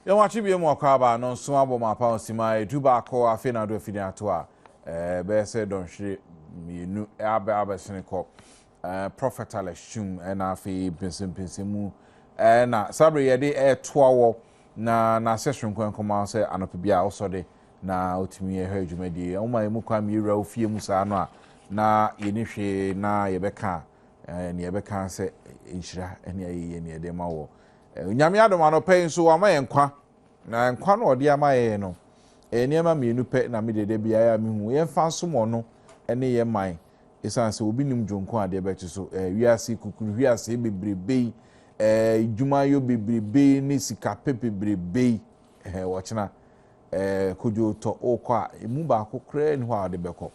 You watch be more craba no so abo ma pa osima edu ba ko afi na do afini ato a be say don hwe mienu aba sene ko prophet alashum na afi pensim na sabre ye de toawo na session kwenkoma say anope bia osode na otimi ye hwadwumadi o ma mu kwa mi ra ofie mu sa no a na ye ni hwe na ye beka ne ye beka say inhira ene ayi ne de ma wo nyame adom anope nso wa ma ye nkwa na nkwa no ode ama ye no eniema mienu pe na me dede bia ya mehu ye fa so mo no ene ye man esan se obi nim jonko ade be ti so wiase kukuru wiase bebrebe jumayo bebrebe ni sika bebrebe wo chena kojo to okwa emu ba kokra ni ho ade beko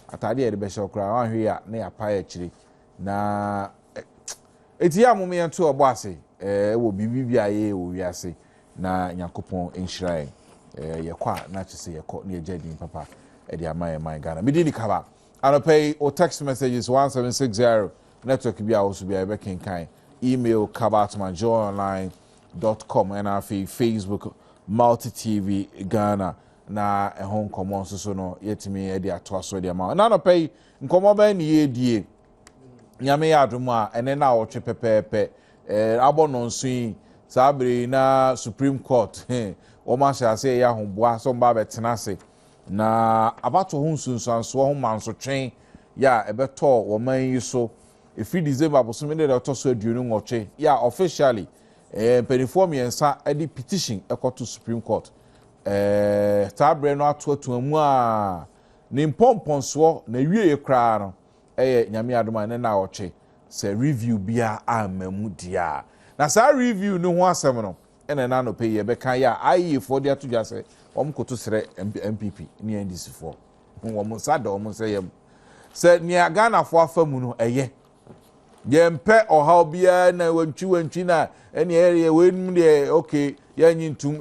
atade ye de be she okra wan hwe ya na ya pa ya chire na eti ya mume yanto obo ase wo bibibia ye wo wiase na nyakopon enhirae ye kwa na chise ye ko na ye jadi papa e di amaye my Ghana me di kaba anope o text messages 1760 network bia also bia be kenkan email kaba@joyonline.com and afi Facebook multi TV Ghana na ehon komo so no yetimi e di ato aso di ama na anope nkomo ba ni ye die nyame ya adomu a ene na wo twe pepepe abono nsun sabre na Supreme Court o ma sha se ya homboa so mba betenase na abato ho nsunsanso ho mansotwen ya ebeto wo man yi so efi December bosome de to so aduonu ngoche ya officially penifo miensa edi petition ekoto Supreme Court sabre no atoto amu a ni mpomponso na wie kra no nyame adoma ne na woche se review bia amamu dia na sa review no ho asem no ene na no pay ye beka ya ayi for dia to just say koto sere MPP ni NDC for wom sada wom say yem se ni Ghana fo afamu no eye yempe oha bia na wantwi na ene area wenum de okay ya nyintum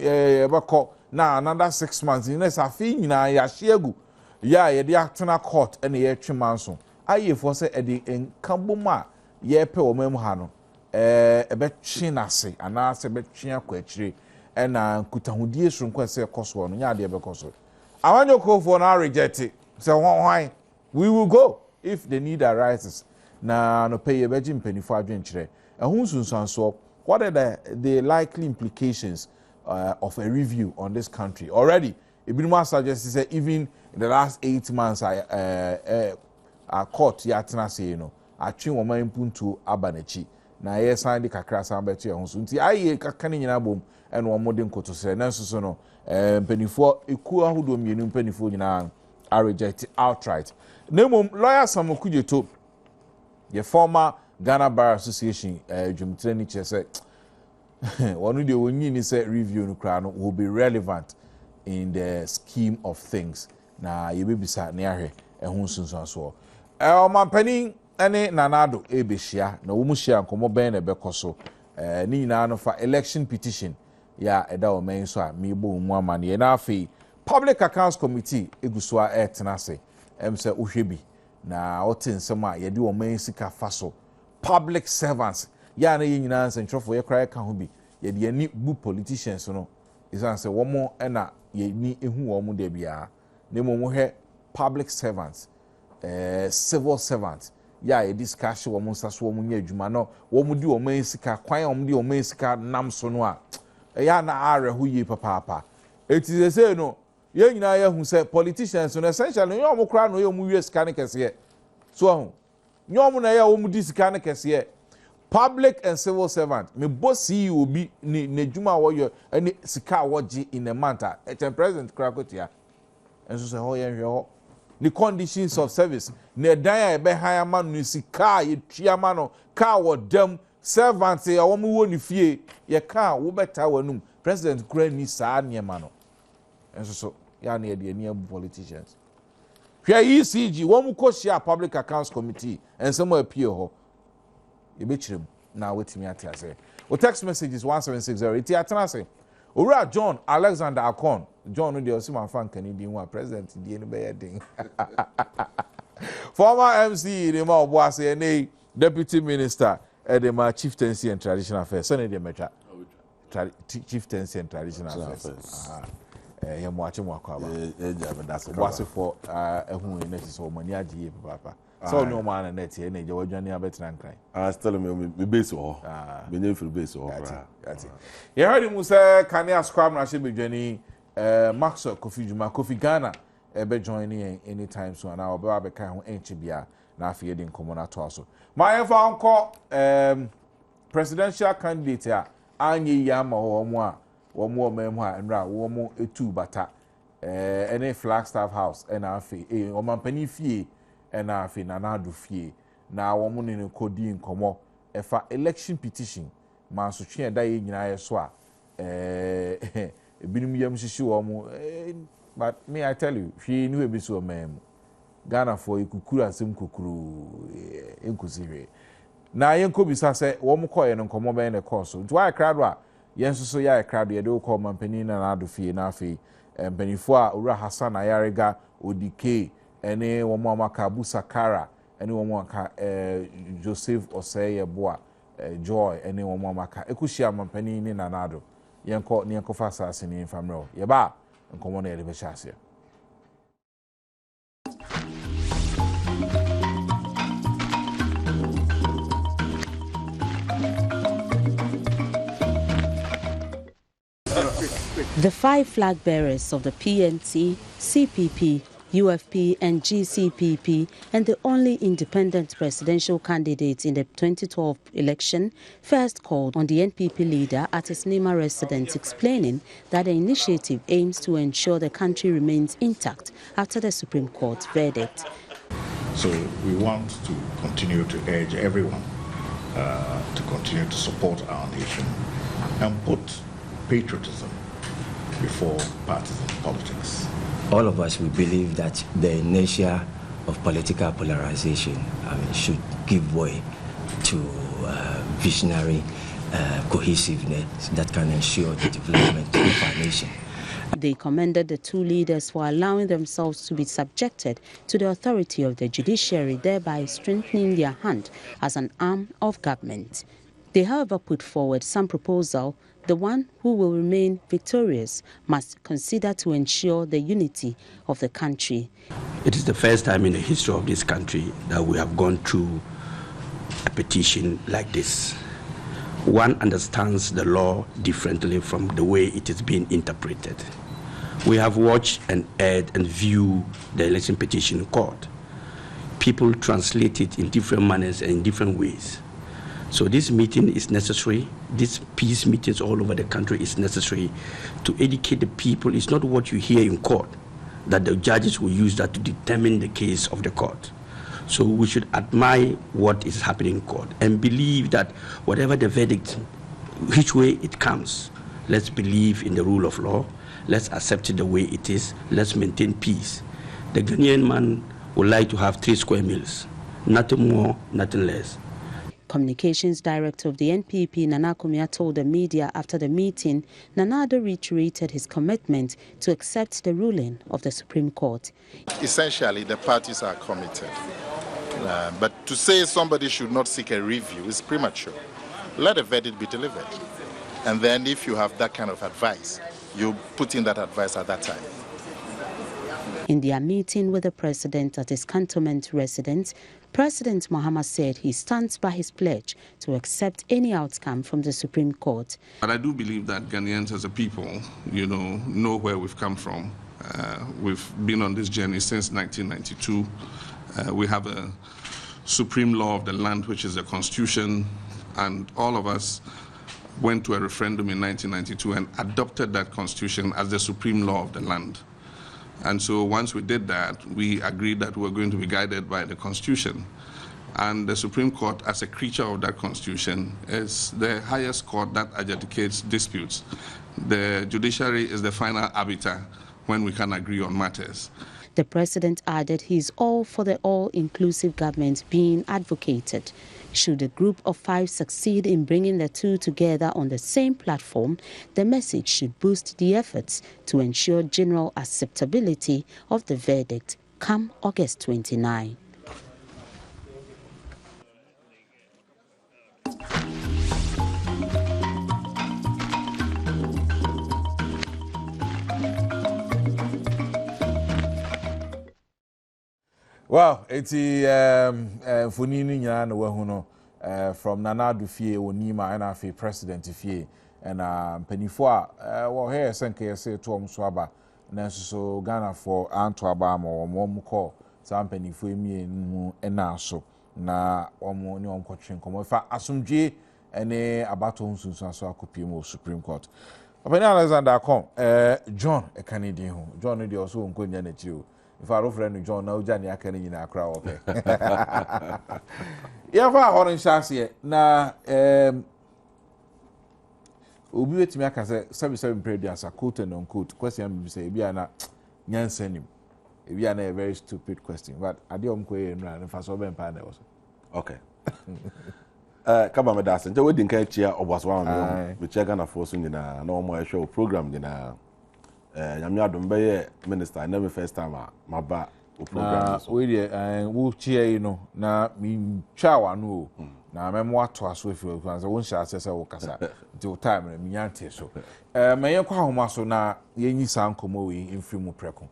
beko na another 6 months ni sa fi nyina ya hyeagu ya ye de atena court ene ye twemanso ayi for say e de enkaboma ye pe wo mem ha no ebe twi nase ana se be twi akwa akire ena nkutahudie sonko se koso no nya de be koso awanyoko for na reject say why we will go if the need arises na no pay beji mpanifo adwenkyere ehun sunsanso what are the likely implications of a review on this country already ebinuma suggest say even in the last 8 months a court ya tenase you know atwe wo man puntu abanachi na ye san de kakra san beto ye ho so nti aye kakane nyina bom ene wo modern koto sere nanso so no mpanifo eku ahodo mienu mpanifo nyina are reject outright nemom lawyer Samokujeto the former Ghana Bar Association dwumtre ni chese one de wonyi ni say review no kra no will be relevant in the scheme of things na yebebisa ne ahwe ehun sunsanso omampani ene nanado ebehia na wo mu hia nkomo ben na bekoso ni nyina no fa election petition ya eda o men so a mebo mu amane na afi Public Accounts Committee egusua etenase se ohwebi na otinsem a yede o men sika faso public servants ya na nyina nsentrofo ye kra ka ho bi yede ani bu politicians no isan se wo mo na ye ni ehu wo mo de bia na mo hwe public servants civil servants ya e discussion wo mo nsaso wo mo nya adwuma no wo mo di o man sika kwan wo mo di o man sika nam so no a ya na are hu yi papa eti say no ye nyina ya hu say politicians no essentially yo mo kra no yo mo wie sika ne kese so hu yo mo na ya wo mo di sika ne kese public and civil servant me boss CEO bi ni adwuma wo yo ani sika wo gi in a month a president kra kotia enso say ho ye hwe ho the conditions of service ne dan ebe higher man no sika ye tuama no ka wo dem servants ya wo mu wo ni fie ye ka wo beta wanum president kura ni saa niema no enso so ya na de ani abu politicians hwe ECG wo mu ko share Public Accounts Committee ensemo apie ho ye be kirem na wetimi atiase o text messages 1760 iti atanase Owura John Alexander Akon John no de osima fan kanidi nwa president die no be yedin former MC de ma oboase ene deputy minister edema chieftaincy and traditional affairs so ne de metra chieftaincy and traditional affairs. Yeah, watching Wakaba. That's what's for who in it is so many idea, Papa. So no man and net here, and you're Johnny Abbott and cry. I tell me base or be new for base or that's it. You heard him say, can you scram Rashid be Jenny, Maxwell Kofi Ghana, be joining anytime soon. Now, Baba can Enchibia, now feeding common at also. My phone call presidential candidate here, Anyi Yama or more. One more memoir and ra one more two bata any Flagstaff house and afi o man penny fie and afi na na do fie na one mo ne kodi nkomo e fa election petition man so twe da ye nyina ye so a ebinum yam hihyi wo mo but me I tell you fie ni we bi so mem Ghana for ikukuru asem kukuru enkusire na yenko bisa se wo mo koye no nkomo ben ne course so why crowd a yenso so ya crowd ye do call mampani na ado fie na afi mpanifo a owura Hassan Ayarega Odike ene wo mo amaka Abu Sakara ene wo mo aka Joseph Oseye Boa Joy ene wo mo amaka ekushia mampani ni na ado yenko fa asase ni famro ye ba nkomo na ye be chase. The 5 flag bearers of the PNC, CPP, UFP and GCPP and the only independent presidential candidate in the 2012 election first called on the NPP leader at his Nima residence, explaining that the initiative aims to ensure the country remains intact after the Supreme Court verdict. So we want to continue to urge everyone to continue to support our nation and put patriotism before partisan politics. All of us, we believe that the inertia of political polarization should give way to visionary cohesiveness that can ensure the development of our nation. They commended the two leaders for allowing themselves to be subjected to the authority of the judiciary, thereby strengthening their hand as an arm of government. They, however, put forward some proposal. The one who will remain victorious must consider to ensure the unity of the country. It is the first time in the history of this country that we have gone through a petition like this. One understands the law differently from the way it is being interpreted. We have watched and heard and viewed the election petition in court. People translate it in different manners and in different ways. So this meeting is necessary. These peace meetings all over the country is necessary to educate the people. It's not what you hear in court, that the judges will use that to determine the case of the court. So we should admire what is happening in court and believe that whatever the verdict, which way it comes, let's believe in the rule of law. Let's accept it the way it is. Let's maintain peace. The Ghanaian man would like to have 3 square meals, nothing more, nothing less. Communications Director of the NPP, Nana Kumia, told the media after the meeting, Nanado reiterated his commitment to accept the ruling of the Supreme Court. Essentially, the parties are committed. But to say somebody should not seek a review is premature. Let a verdict be delivered. And then if you have that kind of advice, you put in that advice at that time. In their meeting with the president at his cantonment residence, President Mahama said he stands by his pledge to accept any outcome from the Supreme Court. But I do believe that Ghanaians as a people, know where we've come from. We've been on this journey since 1992. We have a supreme law of the land, which is the Constitution, and all of us went to a referendum in 1992 and adopted that Constitution as the supreme law of the land. And so once we did that, we agreed that we were going to be guided by the Constitution. And the Supreme Court, as a creature of that Constitution, is the highest court that adjudicates disputes. The judiciary is the final arbiter when we can agree on matters. The president added he is all for the all-inclusive government being advocated. Should the group of 5 succeed in bringing the two together on the same platform, the message should boost the efforts to ensure general acceptability of the verdict come August 29. Well, it's funini nyina na wahu no from Nana Dufie Onima and afi president Fie and mpanifo a wo here senke yese to om so aba na so Ghana for anto aba ma wo call some mpanifo emie nu na so na omo ni om kwotwe nkomo fa asomdwe ene abato nsunsu so akopie mo Supreme Court. Abani Alexander Akon John e Canadian ho John no dey also nkonya na chi o if our friend John now Johnny aka ni na akra ope ya fa horon shase na obi wetimi aka se 77 previous quote and unquote question be say bia na nyansanim e bia na a very stupid question but ade omko e nra fa so be mpa na wo so okay kaba me das nje wedi nka chia obaswa me me chia Ghana for so nyina na omo ehwe program nyina nyame Adom be minister na me first time maba o program so we dey wo chia yi no na mi twa wa no na memo ato aso efi o kwanza won sha asese wo kasa the time na mi nyante so me ye kwa homa so na ye nyi san komo we infri mu preko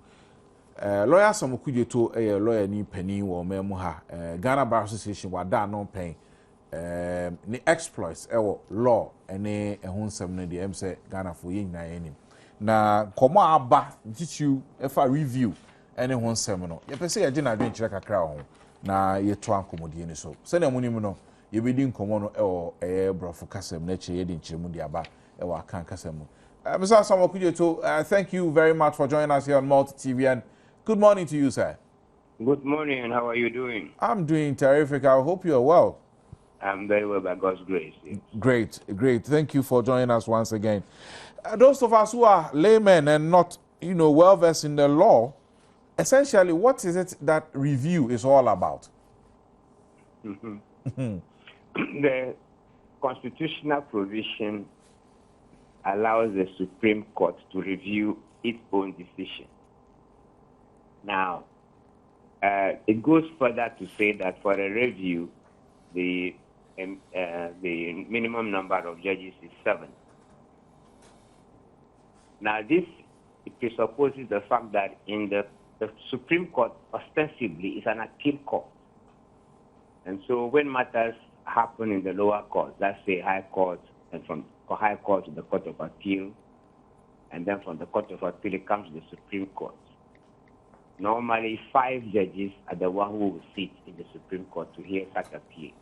lawyer Samokudje to lawyer ni pani wo memo ha Ghana Bar Association wada no pen ni exploits ewo law ene ehun nsem no de em se Ghana for ye nyina ye nim na komo aba titu efa review ene ho nsem no ye pese ye gina adwen kire kakra ho na ye to ankomodie ni so se na munim no ye bedi nkomo no ewo brofo kasem na che ye di nchiremu di aba ewo akan kasem Mr. Samokudje to thank you very much for joining us here on Multi TV and good morning to you, sir. Good morning, and how are you doing? I'm doing terrific. I hope you're well. I'm very well by God's grace. Yes. Great, great. Thank you for joining us once again. Those of us who are laymen and not, well versed in the law, essentially, what is it that review is all about? The constitutional provision allows the Supreme Court to review its own decision. Now, it goes further to say that for a review, the minimum number of judges is 7. Now, this presupposes the fact that in the Supreme Court, ostensibly, is an appeal court. And so when matters happen in the lower court, let's say High Court, and from High Court to the Court of Appeal, and then from the Court of Appeal, it comes to the Supreme Court. Normally, 5 judges are the one who will sit in the Supreme Court to hear such appeal.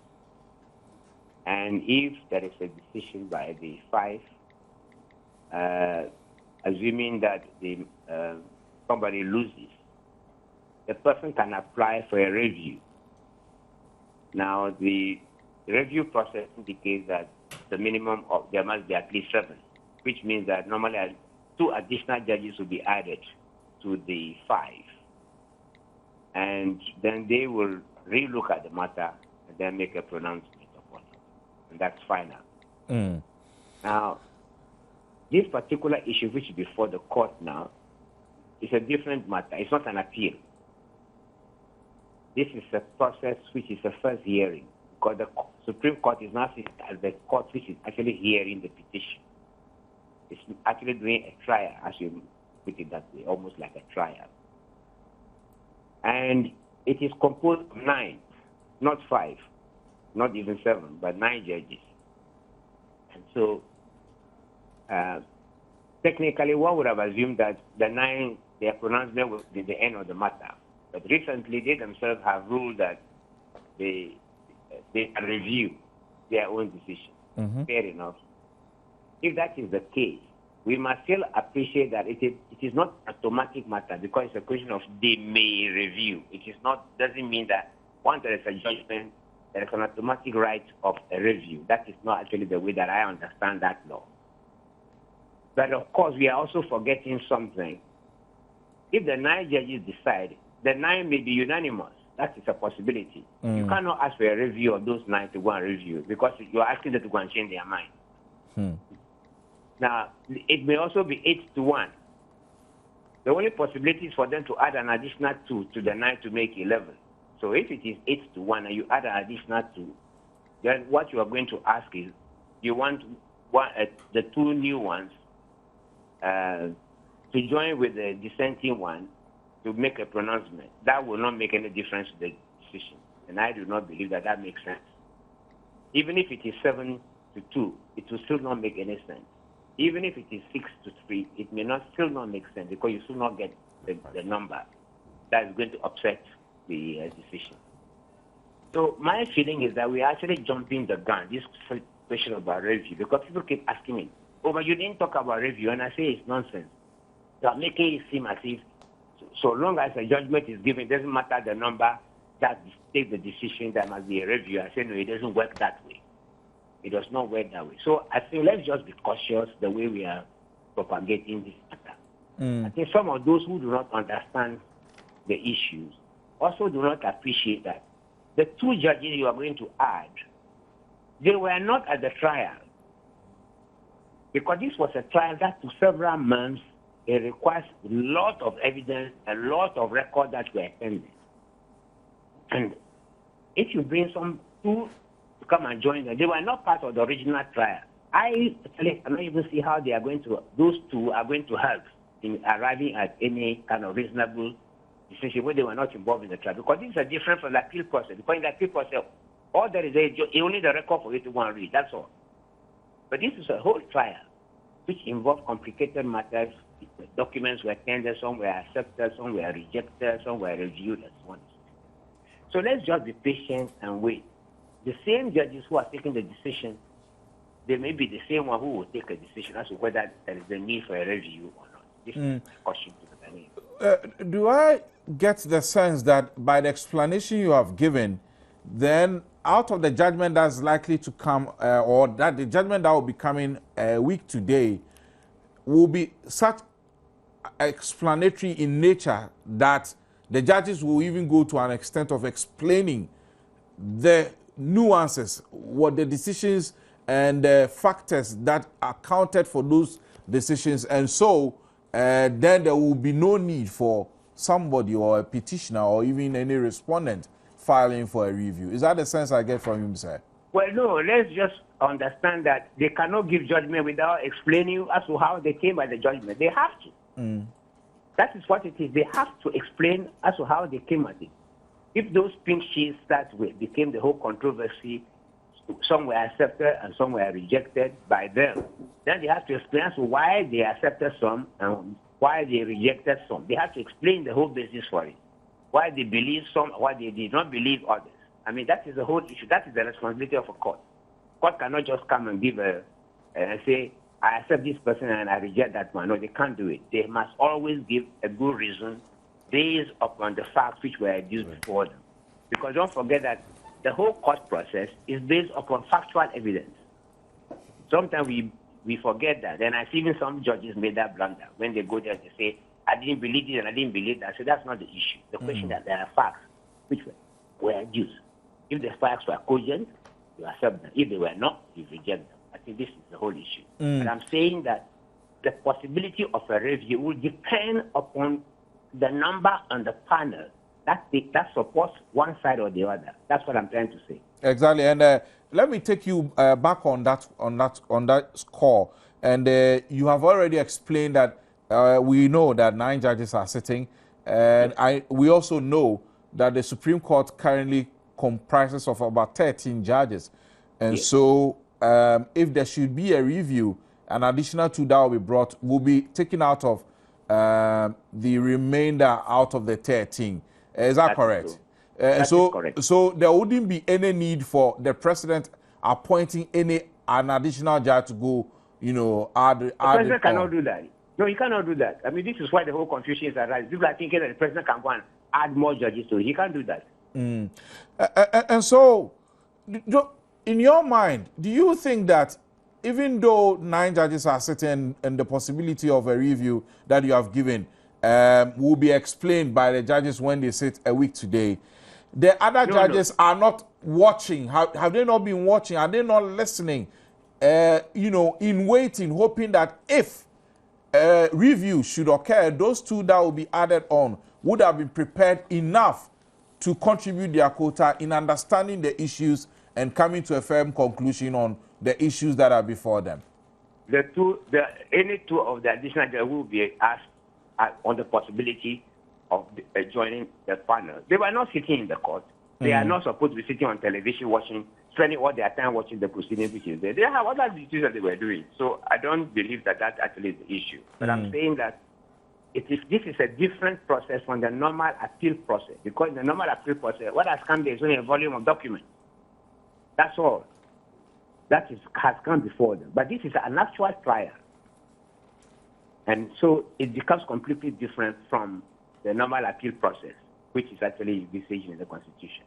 And if there is a decision by the 5, assuming that somebody loses, the person can apply for a review. Now, the review process indicates that the minimum there must be at least 7, which means that normally 2 additional judges will be added to the 5. And then they will relook at the matter and then make a pronouncement upon it. And that's final. Now, this particular issue, which is before the court now, is a different matter. It's not an appeal. This is a process which is a first hearing, because the Supreme Court is not as the court which is actually hearing the petition. It's actually doing a trial, as you put it that way, almost like a trial. And it is composed of 9, not 5, not even 7, but 9 judges. And so, technically, one would have assumed that the 9, their pronouncement was the end of the matter. But recently, they themselves have ruled that they can review their own decision. Fair enough. If that is the case, we must still appreciate that it is not an automatic matter, because it's a question of they may review. It is not, doesn't mean that once there is a judgment, there is an automatic right of a review. That is not actually the way that I understand that law. But of course, we are also forgetting something. If the 9 judges decide, the 9 may be unanimous. That is a possibility. You cannot ask for a review of those 9 to go and review, because you are asking them to go and change their mind. Now, it may also be 8-1. The only possibility is for them to add an additional 2 to the 9 to make 11. So if it is 8-1 and you add an additional 2, then what you are going to ask is, you want the 2 new ones to join with the dissenting one to make a pronouncement, that will not make any difference to the decision. And I do not believe that that makes sense. Even if it is 7-2, it will still not make any sense. Even if it is 6-3, it may not still not make sense because you still not get the number that is going to upset the decision. So my feeling is that we are actually jumping the gun, this question about review, because people keep asking me, oh, but you didn't talk about review, and I say it's nonsense. They are making it seem as if so long as a judgment is given, it doesn't matter the number that takes the decision, there must be a review. I say, no, it doesn't work that way. It does not work that way. So I think let's just be cautious the way we are propagating this matter. I think some of those who do not understand the issues also do not appreciate that the two judges you are going to add, they were not at the trial. Because this was a trial that took several months. It requires a lot of evidence, a lot of records that were attended. And if you bring some two to come and join them, they were not part of the original trial. I cannot even see how those two are going to help in arriving at any kind of reasonable decision when they were not involved in the trial. Because this is different from the appeal process. Because in the appeal process, all there is only the record for you to go and read. That's all. But this is a whole trial which involved complicated matters. The documents were tendered, some were accepted, some were rejected, some were reviewed, and so on. So let's just be patient and wait. The same judges who are taking the decision, they may be the same one who will take a decision as to whether there is a need for a review or not. This is a caution to the name. Do I get the sense that by the explanation you have given, then out of the judgment that's likely to come, or that the judgment that will be coming a week today, will be such explanatory in nature that the judges will even go to an extent of explaining the nuances, what the decisions and the factors that accounted for those decisions, and so then there will be no need for somebody or a petitioner or even any respondent filing for a review. Is that the sense I get from him, sir? Well, no, let's just understand that they cannot give judgment without explaining as to how they came by the judgment. They have to. That is what it is. They have to explain as to how they came at it. If those pink sheets that became the whole controversy, some were accepted and some were rejected by them, then they have to explain as to why they accepted some and why they rejected some. They have to explain the whole basis for it. Why they believe some, why they did not believe others. I mean, that is the whole issue. That is the responsibility of a court. Court cannot just come and give say, I accept this person and I reject that one. No, they can't do it. They must always give a good reason based upon the facts which were used before them. Because don't forget that the whole court process is based upon factual evidence. Sometimes we forget that. And I've seen some judges made that blunder. When they go there, they say, I didn't believe this and I didn't believe that. So that's not the issue. The question that there are facts which were used. If the facts were cogent, you accept them. If they were not, you reject them. I think this is the whole issue. And I'm saying that the possibility of a review will depend upon the number on the panel that supports one side or the other. That's what I'm trying to say. Exactly. And let me take you back on that score. And you have already explained that we know that 9 judges are sitting, and we also know that the Supreme Court currently comprises of about 13 judges. And so if there should be a review, an additional 2 that will be brought will be taken out of the remainder out of the 13. Is that correct? Correct. So there wouldn't be any need for the president appointing an additional judge to go, add. The president cannot do that. No, he cannot do that. I mean, this is why the whole confusion is arising. People are thinking that the president can go and add more judges to it. He can't do that. And so, in your mind, do you think that even though 9 judges are sitting and the possibility of a review that you have given will be explained by the judges when they sit a week today, the other judges are not watching? Have they not been watching? Are they not listening? In waiting, hoping that if review should occur, those 2 that will be added on would have been prepared enough to contribute their quota in understanding the and coming to a firm conclusion on the issues that are before them. Any 2 of the additional judges will be asked on the possibility of joining the panel. They were not sitting in the court. They are not supposed to be sitting on television spending all their time watching the proceedings, which is there. They have other duties that they were doing. So I don't believe that actually is the issue. But I'm saying that this is a different process from the normal appeal process, because in the normal appeal process, what has come there is only a volume of documents. That's all. Has come before them. But this is an actual trial. And so it becomes completely different from the normal appeal process, which is actually envisaged in the Constitution.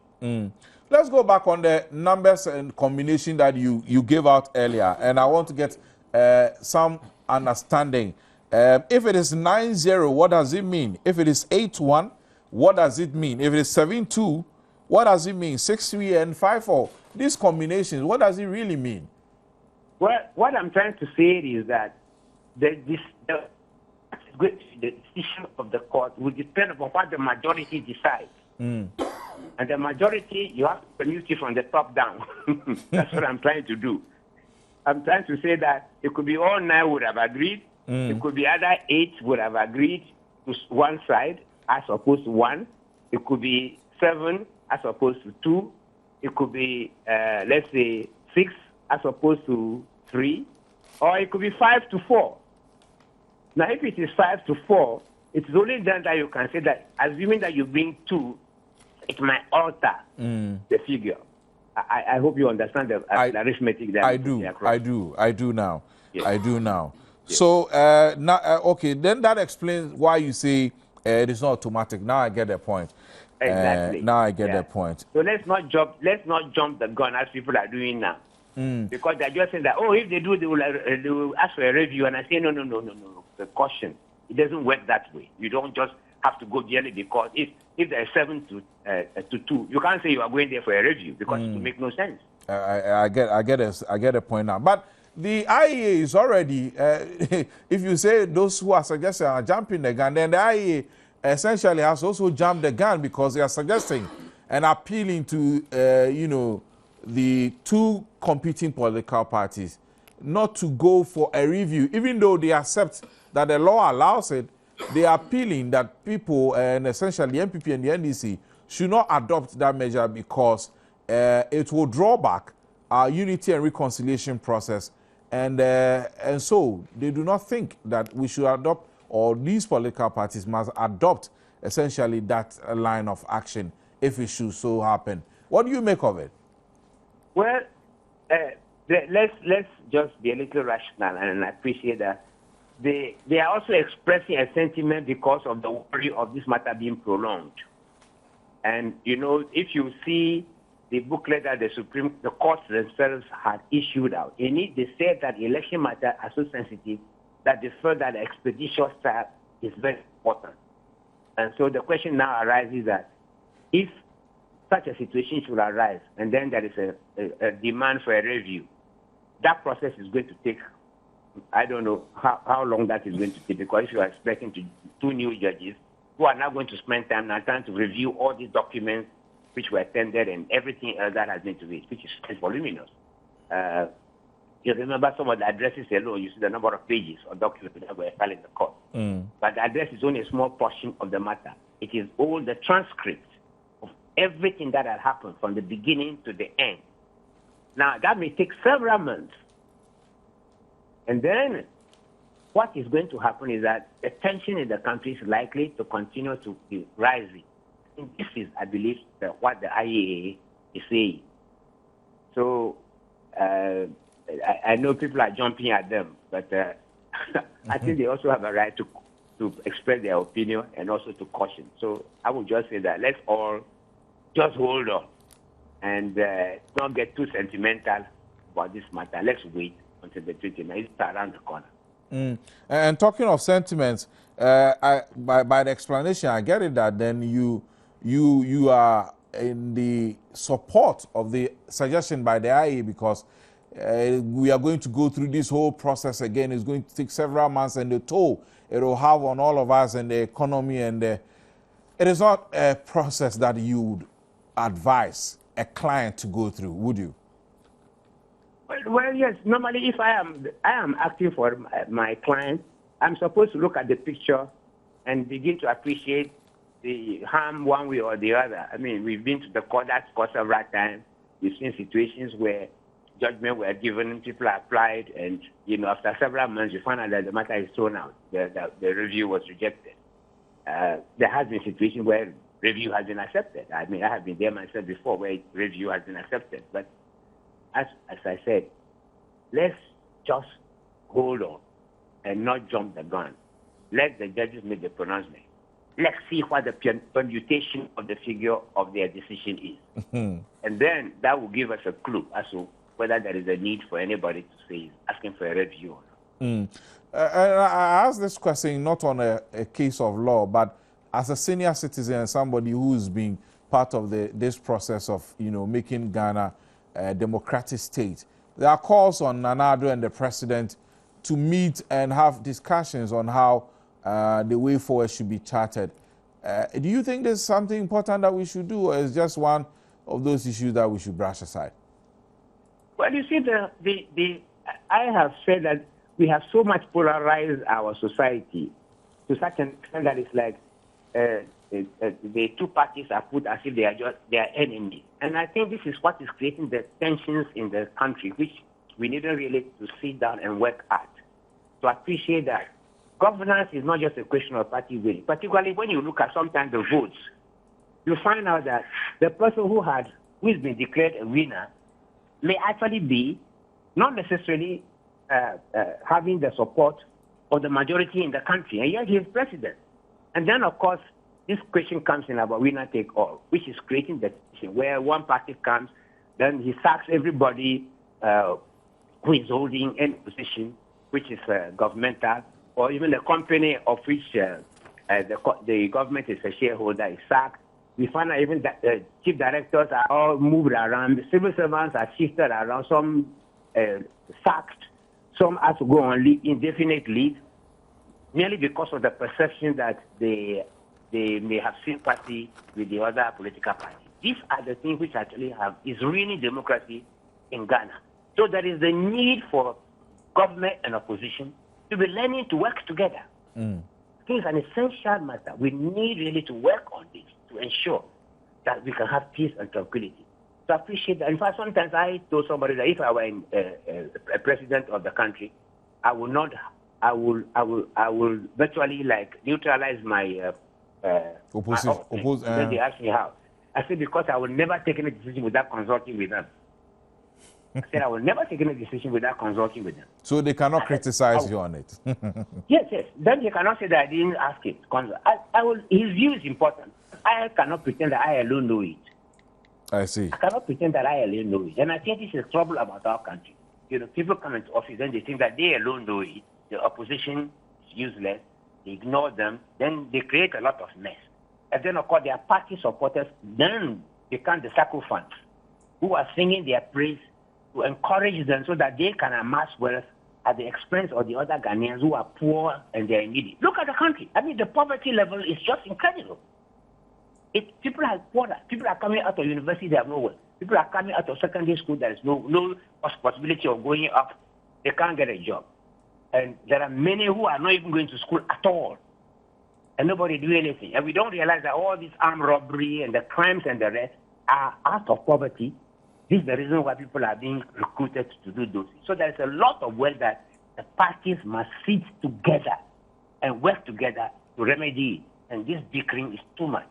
Let's go back on the numbers and combination that you gave out earlier, and I want to get some understanding. If it is 9-0, what does it mean? If it is 8-1, what does it mean? If it is 7-2, what does it mean? 6-3 and 5-4. These combinations, what does it really mean? Well, what I'm trying to say is that the decision of the court will depend upon what the majority decides. And the majority, you have to commute it from the top down. That's what I'm trying to do. I'm trying to say that it could be all 9 would have agreed. It could be other 8 would have agreed to one side as opposed to 1. It could be 7 as opposed to 2. It could be, let's say, 6 as opposed to 3. Or it could be 5-4. Now, if it is 5-4, it is only then that you can say that, assuming that you bring 2, it might alter the figure. I hope you understand the arithmetic there. I do now. Yes. I do now. Yes. So, okay, then that explains why you say it is not automatic. Now I get the point. Exactly. Now I get the point. So let's not jump the gun as people are doing now. Because they're just saying that, if they do, they will ask for a review. And I say, no. The caution. It doesn't work that way. You don't just have to go yearly, because if there's 7-2, you can't say you are going there for a review, because it will make no sense. I get a point now. But the IEA is already, if you say those who are suggesting are jumping the gun, then the IEA essentially has also jumped the gun, because they are suggesting and appealing to, the 2 competing political parties not to go for a review, even though they accept that the law allows it. They are appealing that people, and essentially the MPP and the NDC, should not adopt that measure, because it will draw back our unity and reconciliation process. And so they do not think that we should adopt, or these political parties must adopt essentially that line of action if it should so happen. What do you make of it? Well, let's just be a little rational, and I appreciate that. They are also expressing a sentiment because of the worry of this matter being prolonged. And, if you see the booklet that the courts themselves had issued out, they said that election matters are so sensitive that they felt that the expeditious trial is very important. And so the question now arises that if such a situation should arise, and then there is a demand for a review, that process is going to take, I don't know how long that is going to take, because if you are expecting 2 new judges who are now going to spend time now trying to review all these documents which were tendered and everything else that has been to it, which is voluminous. You remember some of the addresses alone, you see the number of pages or documents that were filed in the court. But the address is only a small portion of the matter. It is all the transcript of everything that had happened from the beginning to the end. Now, that may take several months. And then what is going to happen is that the tension in the country is likely to continue to be rising. And this is, I believe, what the IAA is saying. So I know people are jumping at them, but I think they also have a right to express their opinion and also to caution. So I would just say that let's all just hold on and don't get too sentimental about this matter. Let's wait until the 29th. It's around the corner. And talking of sentiments, by the explanation, I get it that then you are in the support of the suggestion by the IE, because we are going to go through this whole process again. It's going to take several months, and the toll it will have on all of us and the economy. And it is not a process that you would advise a client to go through, would you? Well, yes. Normally, if I am acting for my client, I'm supposed to look at the picture and begin to appreciate the harm one way or the other. I mean, we've been to the court, that's court several times. We've seen situations where judgment were given, people applied, and, after several months, you find out that the matter is thrown out. The review was rejected. There has been situations where review has been accepted. I mean, I have been there myself before where review has been accepted. But as I said, let's just hold on and not jump the gun. Let the judges make the pronouncement. Let's see what the permutation of the figure of their decision is. And then that will give us a clue as to whether there is a need for anybody to say asking for a review or not. I asked this question not on a case of law, but as a senior citizen and somebody who's been part of this process of making Ghana a democratic state. There are calls on Nana Addo and the president to meet and have discussions on how the way forward should be charted. Do you think there's something important that we should do, or is just one of those issues that we should brush aside? Well, you see, I have said that we have so much polarized our society to such an extent that it's like the two parties are put as if they are enemies. And I think this is what is creating the tensions in the country, which we need really to sit down and work at. To appreciate that governance is not just a question of party winning. Particularly when you look at sometimes the votes, you find out that the person who has been declared a winner may actually be not necessarily having the support of the majority in the country, and yet he is president. And then, of course, this question comes in about winner take all, which is creating the situation where one party comes, then he sacks everybody who is holding any position, which is governmental, or even the company of which the government is a shareholder is sacked. We find out even that the chief directors are all moved around. The civil servants are shifted around. Some sacked. Some have to go on indefinite leave, merely because of the perception that they may have sympathy with the other political party. These are the things which actually is ruining democracy in Ghana. So there is the need for government and opposition to be learning to work together. I think it's an essential matter. We need really to work on this to ensure that we can have peace and tranquility. So I appreciate that. In fact, sometimes I told somebody that if I were a president of the country, I will virtually neutralize my opposition. Then they asked me how. I said because I will never take any decision without consulting with them. I said I will never take any decision without consulting with them. So they cannot criticize you on it. Yes. Then they cannot say that I didn't ask it. His view is important. I cannot pretend that I alone know it. I see. I cannot pretend that I alone know it. And I think this is a trouble about our country. People come into office and they think that they alone know it. The opposition is useless. They ignore them. Then they create a lot of mess. And then, of course, their party supporters then become the sycophants who are singing their praise to encourage them so that they can amass wealth at the expense of the other Ghanaians who are poor and they're needy. Look at the country. I mean, the poverty level is just incredible. People are poorer. People are coming out of university, they have no work. People are coming out of secondary school, there is no possibility of going up. They can't get a job. And there are many who are not even going to school at all. And nobody do anything. And we don't realize that all this armed robbery and the crimes and the rest are out of poverty. This is the reason why people are being recruited to do those things. So there's a lot of work that the parties must sit together and work together to remedy it. And this bickering is too much.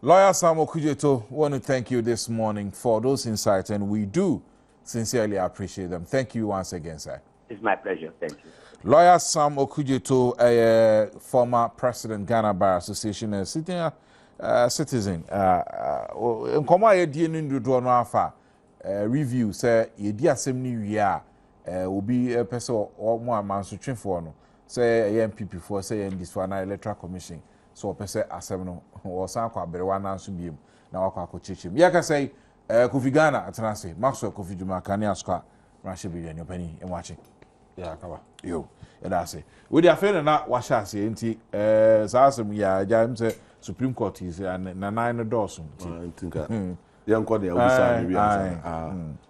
Lawyer Sam Okujeto, want to thank you this morning for those insights, and we do sincerely appreciate them. Thank you once again, sir. It's my pleasure. Thank you. Lawyer Sam Okujeto, a former president, Ghana Bar Association, and sitting citizen. In Koma Yedi Nindu no afa review say Yedi asem ni wi a will be a person or more man so twin for no say MPP for say this for an electoral commission. So person asem no or san kwa berewa na so biem na wakwa akochechim. Ya ka say Kofi Ghana atanase Maxwell Kofi Juma Kani aska rashe bi yan opani e watching. Ya kawa yo e da say we dey afere na washa ase enti sa asem ya jam say Supreme Court is na nine doors. Young Court,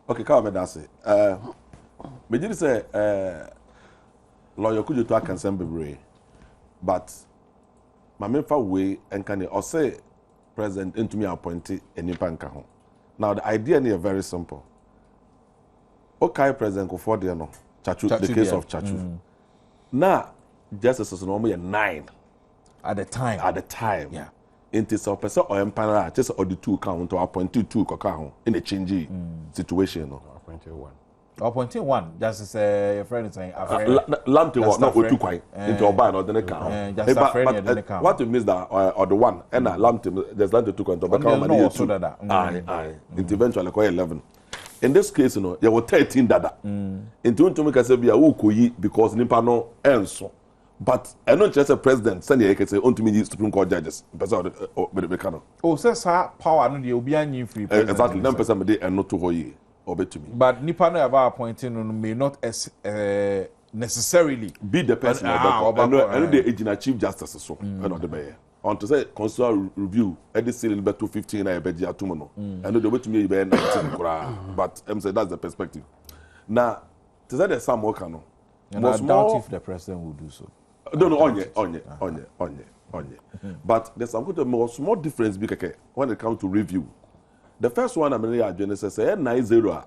okay, come on, say. But you say, lawyer could you talk and send be, but my member way and can or say president into me appointed any banker. Now the idea is very simple. Okay, President Kofodia no Chachu, the case of Chachu. Now justices normally 9 at the time. At the time, yeah. Into some person or empire just or the 2 count to appointed 2 in a changing situation. No, appointed 1. Appointed 1. Just your friend is saying. Lamte was not with 2 quite into a ban or the account. But what you miss that or the 1 and Lamte there's Lamte 2 count to account. Eventually 11. In this case, you know, there were 13 dada. Into to make us be a wukoyi because nipa no enso. But I don't just a president send you say on to me Supreme Court judges. Oh, says power no dey obi anyi free president. Exactly. 9% me dey and not to hoye obey to me. But nipa no about appointing may not necessarily be the person. I know the agent chief justice so. I know the bear. On to say constitutional review, Eddie still in 215 I bet you tomorrow. I know the way to me be 19, but I'm saying that's the perspective. Now, to say there's some more canon. And I doubt if the president will do so. No, on ye. But there's some small difference when it comes to review. The first one I'm going to say 9-0.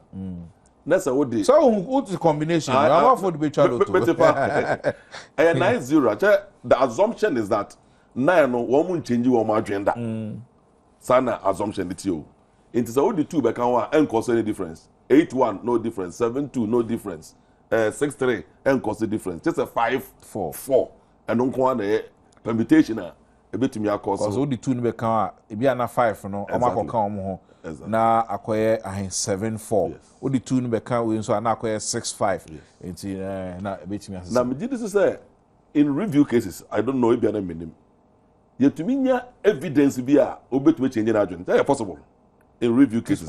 That's what the so what's the combination? I'm for the betrayal. 9-0. The assumption is that 9 no one change your agenda. Sana assumption it you. It is all the 2 back and and cause any difference. 8-1 no difference. 7-2 no difference. 6-3 and cause the difference. Just a 5-4 and don't go on permutation a bit to me cause. Cause all the 2 back and it be na 5 no. Amako come ho. Na akoye 7-4. All the 2 back and we so na akoye 6-5. Enti na bit me. Now me this say in review cases I don't know if you are meaning. Yet to me, evidence be a obey to change in agent. That is possible in review cases. It's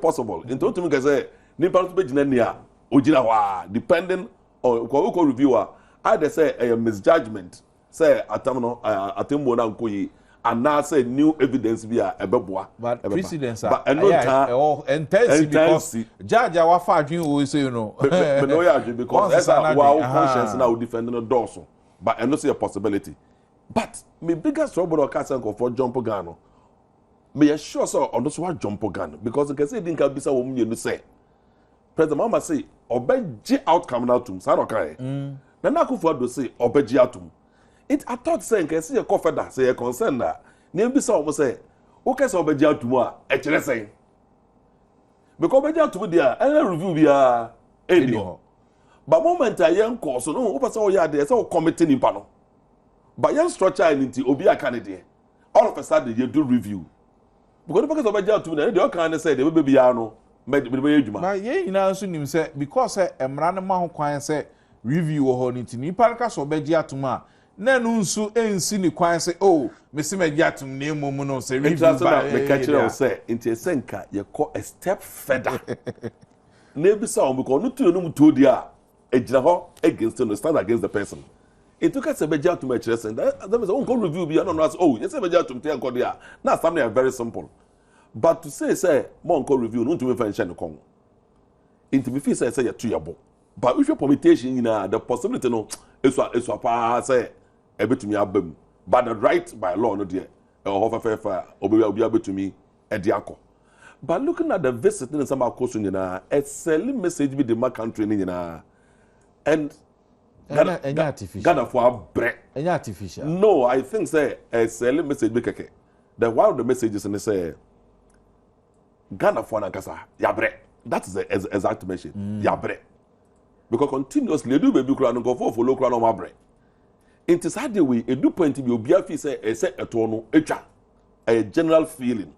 possible. In total, me say, nipa to be jinania ojina depending on who reviewer. Either say a misjudgment, say atemmo na nkoyi, and now say new evidence be a beboa. But precedents are. But no intense because judge our fadwin we say you know. But no ya because that's our conscience now defending the dorsal. But I know see a possibility. But my biggest trouble or cast for jump gun. Me sure so on those one jump gun because can say didn't be so woman you say. President Mama say obey outcome now to say okay. Na na kufu do say obey atum. It I thought say can see a confederate say a concern that name be so say okay so obey atum a chere say. Because obey atum there any review be any. But moment I young course no opa say o ya there say o committee nimpa no. But your structure and obi a candidate, all of a sudden you do review. Because of budget to me, they can say they will be no. But yeah, you know, soon say because a man man who say review or honey to me, Parkas or Begiatuma. Then so ain't seen the choir say, oh, Mr. Mediatum name Momono say review by the catcher say into a senka, you call a step further. Never saw because no two to dia a java against the stand against the person. It took us a beja to my chest, and that was own review. Be I don't know. Oh, yes, a beja to tell Kodia. Now, something very simple. But to say, more review, no to me find China Kong. Into me, say, a 2 year book. But if your permutation, the possibility, no, it's what I say, a bit to me, album. But the right by law, no dear, or of a fair, or be able to me, a diaco. But looking at the visit in some question, a selling message with the mark country, and Ghana for bread. Any artificial? No, I think say a selling message be keke. The one of the messages and they say Ghana for Nankasa ya bread. That is the exact message. Ya bread. Because continuously do baby crown go for follow crown on my bread. It is hard the way a do point to be obiafi say a say a tono a general feeling.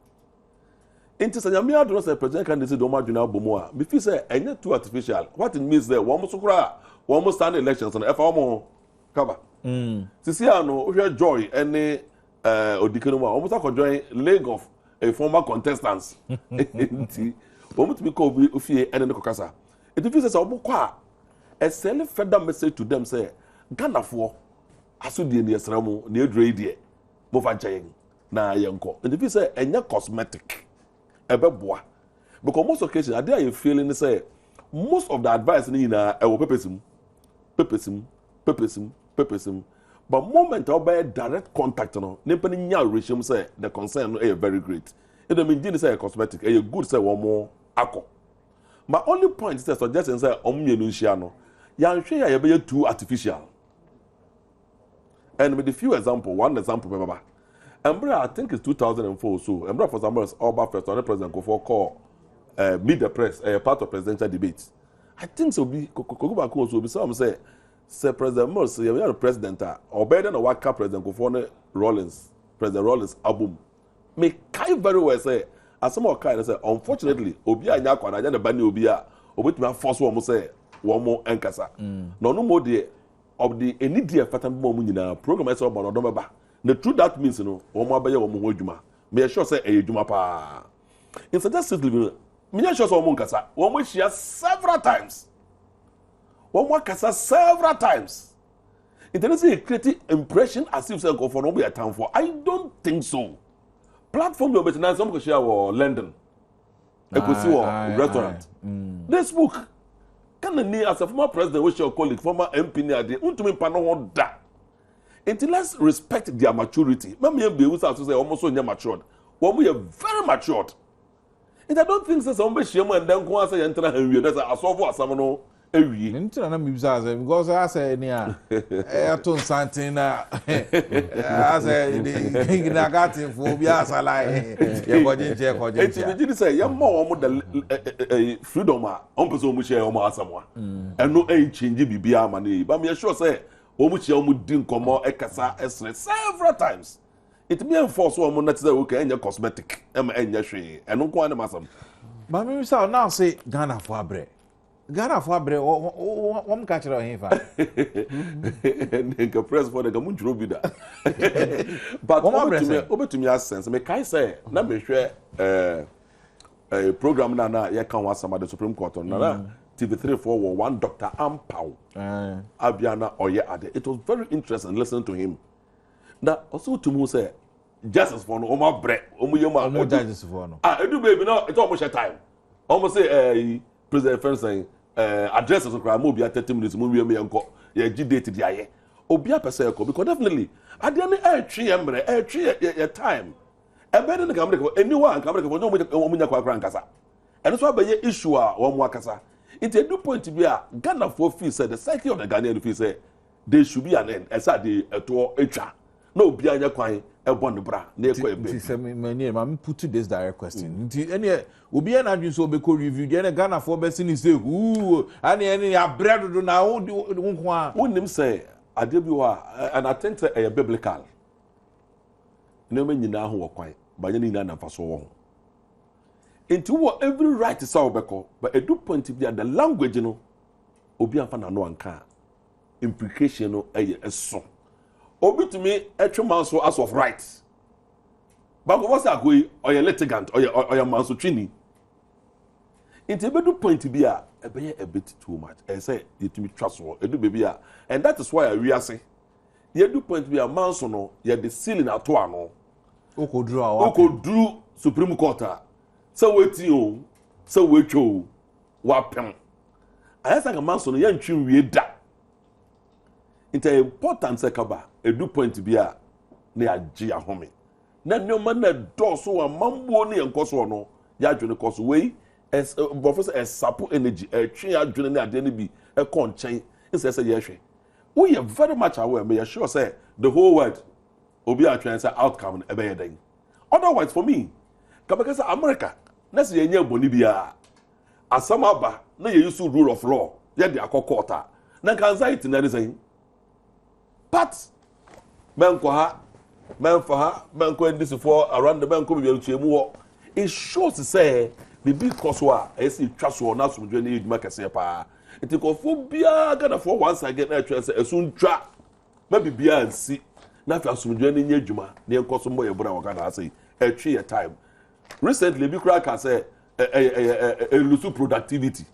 It is a yamia do not say president candidate do ma juna bomoa. Me feel say any too artificial. What it means there one musukra we almost stand elections and FOMO cover. Sisi ano we joy any odikenoma almost like join leg of a former contestants. Enti we to be called ofie and the kokasa. It feels say omo kwa a send further message to them say Ghana for asudi ne yesramu ne edre die mo fa nchen na yenko. It feels say enya cosmetic ebeboa because most occasions I dey feeling say most of the advice ni na e wo pepesim. but moment obey direct contact no nipa ni nya regime say the concern no very great it don't mean say cosmetic a good say one more akọ my only point is suggesting say omumienu nhia no ya nhwe ya be too artificial and with a few example one example baba I think it's 2004 so Embra for example Oba first on the president go for call meet the press part of presidential debates I think so be go back so be some say President Morse, you are the president, or better than what President Kofone President Rollins album. May Kai very well say, as some more kind say, unfortunately, Obia Yakwan, I didn't ban Obia, or with my force one more say, one more Enkasa. No more dear of the any dear Fatan Momina program I saw about Odomaba. The truth that means, one more by your Juma. May I sure say a Juma pa. In suggested living, Mina shows one Monkasa, one which she has several times. One more kasa several times. It doesn't create impression as if go for no be a time for. I don't think so. Platform you better now some share or London. I could see a restaurant. This book can the as a former president which your colleague, former MP near the ultimate panel that. Until let's respect their maturity. Maybe be able to say almost so matured. When we are very matured. And I don't think so somebody share and then go and say enter and that's a solve for someone. Nti na mi bisa say because I say ni a to something na I say na gatin fo bi asala ye ko jinje enti bi say ya ma wo mo da freedom a on person mo share o mo asamwa eno change bibia ma na ba me sure say o mo share o mo di nkomo ekasa esre several times it me enforce o mo na say okay enya cosmetic enya hwe eno ko an masam ba me bisa now say Ghana for abre Ghana for abre wom ka kire ohin fa nka press for the gamunjuro bi da but obetumi sense me kai say na me hwe program na ye kan wasama the Supreme Court na TV3 for one Dr. Ampao Abiana Oye Ade. It was very interesting listening to him. Now also to me say justice for no oma bre omu yema justice for no edu baby no it almost time almost say president friend saying address so kra mo bia 30 minutes mo wie me enko ye gi date dia ye obi apese enko because definitely ade na twe emre twe ye time ebe ne ka mre anyone ka mre ko omu nya kwa nkasa eno so abaye issue a wo mo akasa it a do point be a Ghana for feel say the psyche of the Ghanaian feel say there should be an end esa de eto etwa na obi anya kwan ebon bra na ekọ ebe nti say me ma put this direct question nti ene obi na adwin so obeko review de na Ghana for be sin say ane ya bread do na wo nko a wonim say ade bi wa and I think say biblical na me nyina ho kwan ba nya nyina na faso wo into what every right is obeko but a do point be the language no obi afa na no anka implication no so obi to me etwe man so as of right but what's that go or your litigant or your man so twini into be do point be a bit too much I say it me trust e do baby a and that is why we are say you do point be a man so no you the ceiling ato ano okodru Supreme Court so wetin o so wetwo wapem ayasa ka man so no ya ntwi wie da it's important sekaba edu point bi a na agi ahome na nneoma na doso wa mambo ne enkoso no ya adwene koso wei as professor sapo energy twe adwene ne ade ne bi e kon chen say ye hwe we are very much aware me sure say the whole world obi atwen say outcome e be yeden otherwise for me kabaka say America na say yenye boni bia asamaba na ye use rule of law ye de akokota na anxiety na dey but menko ha menfa ha menko this for around the menko be tuemu ho it shows say the big cause wa esi twaso na somdwe na eduma kese pa it ko fo bia Ghana for once again na twa say esun twa ma bibia ansi na fa somdwe na nya eduma na enkoso mo ye bra wa Ghana say etwe your time recently bi kra ka say lose productivity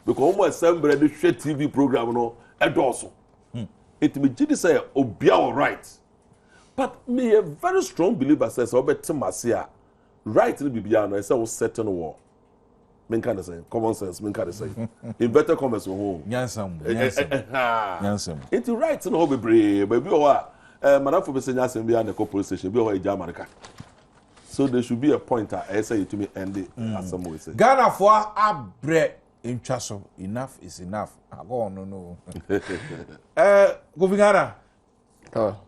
because mo assembly the TV program no edoso it me did say obia all right but me a very strong believer says obetimase right no bibia no say we certain war men kind of say common sense men kind of say inverted commerce wo nyansam it right no be brave baby o Manafo be senya asem bia na police station bi o e America. So there should be a point I say to me end the asem we say. Ghana for abre intwa so enough is enough. Go no. Go Ghana.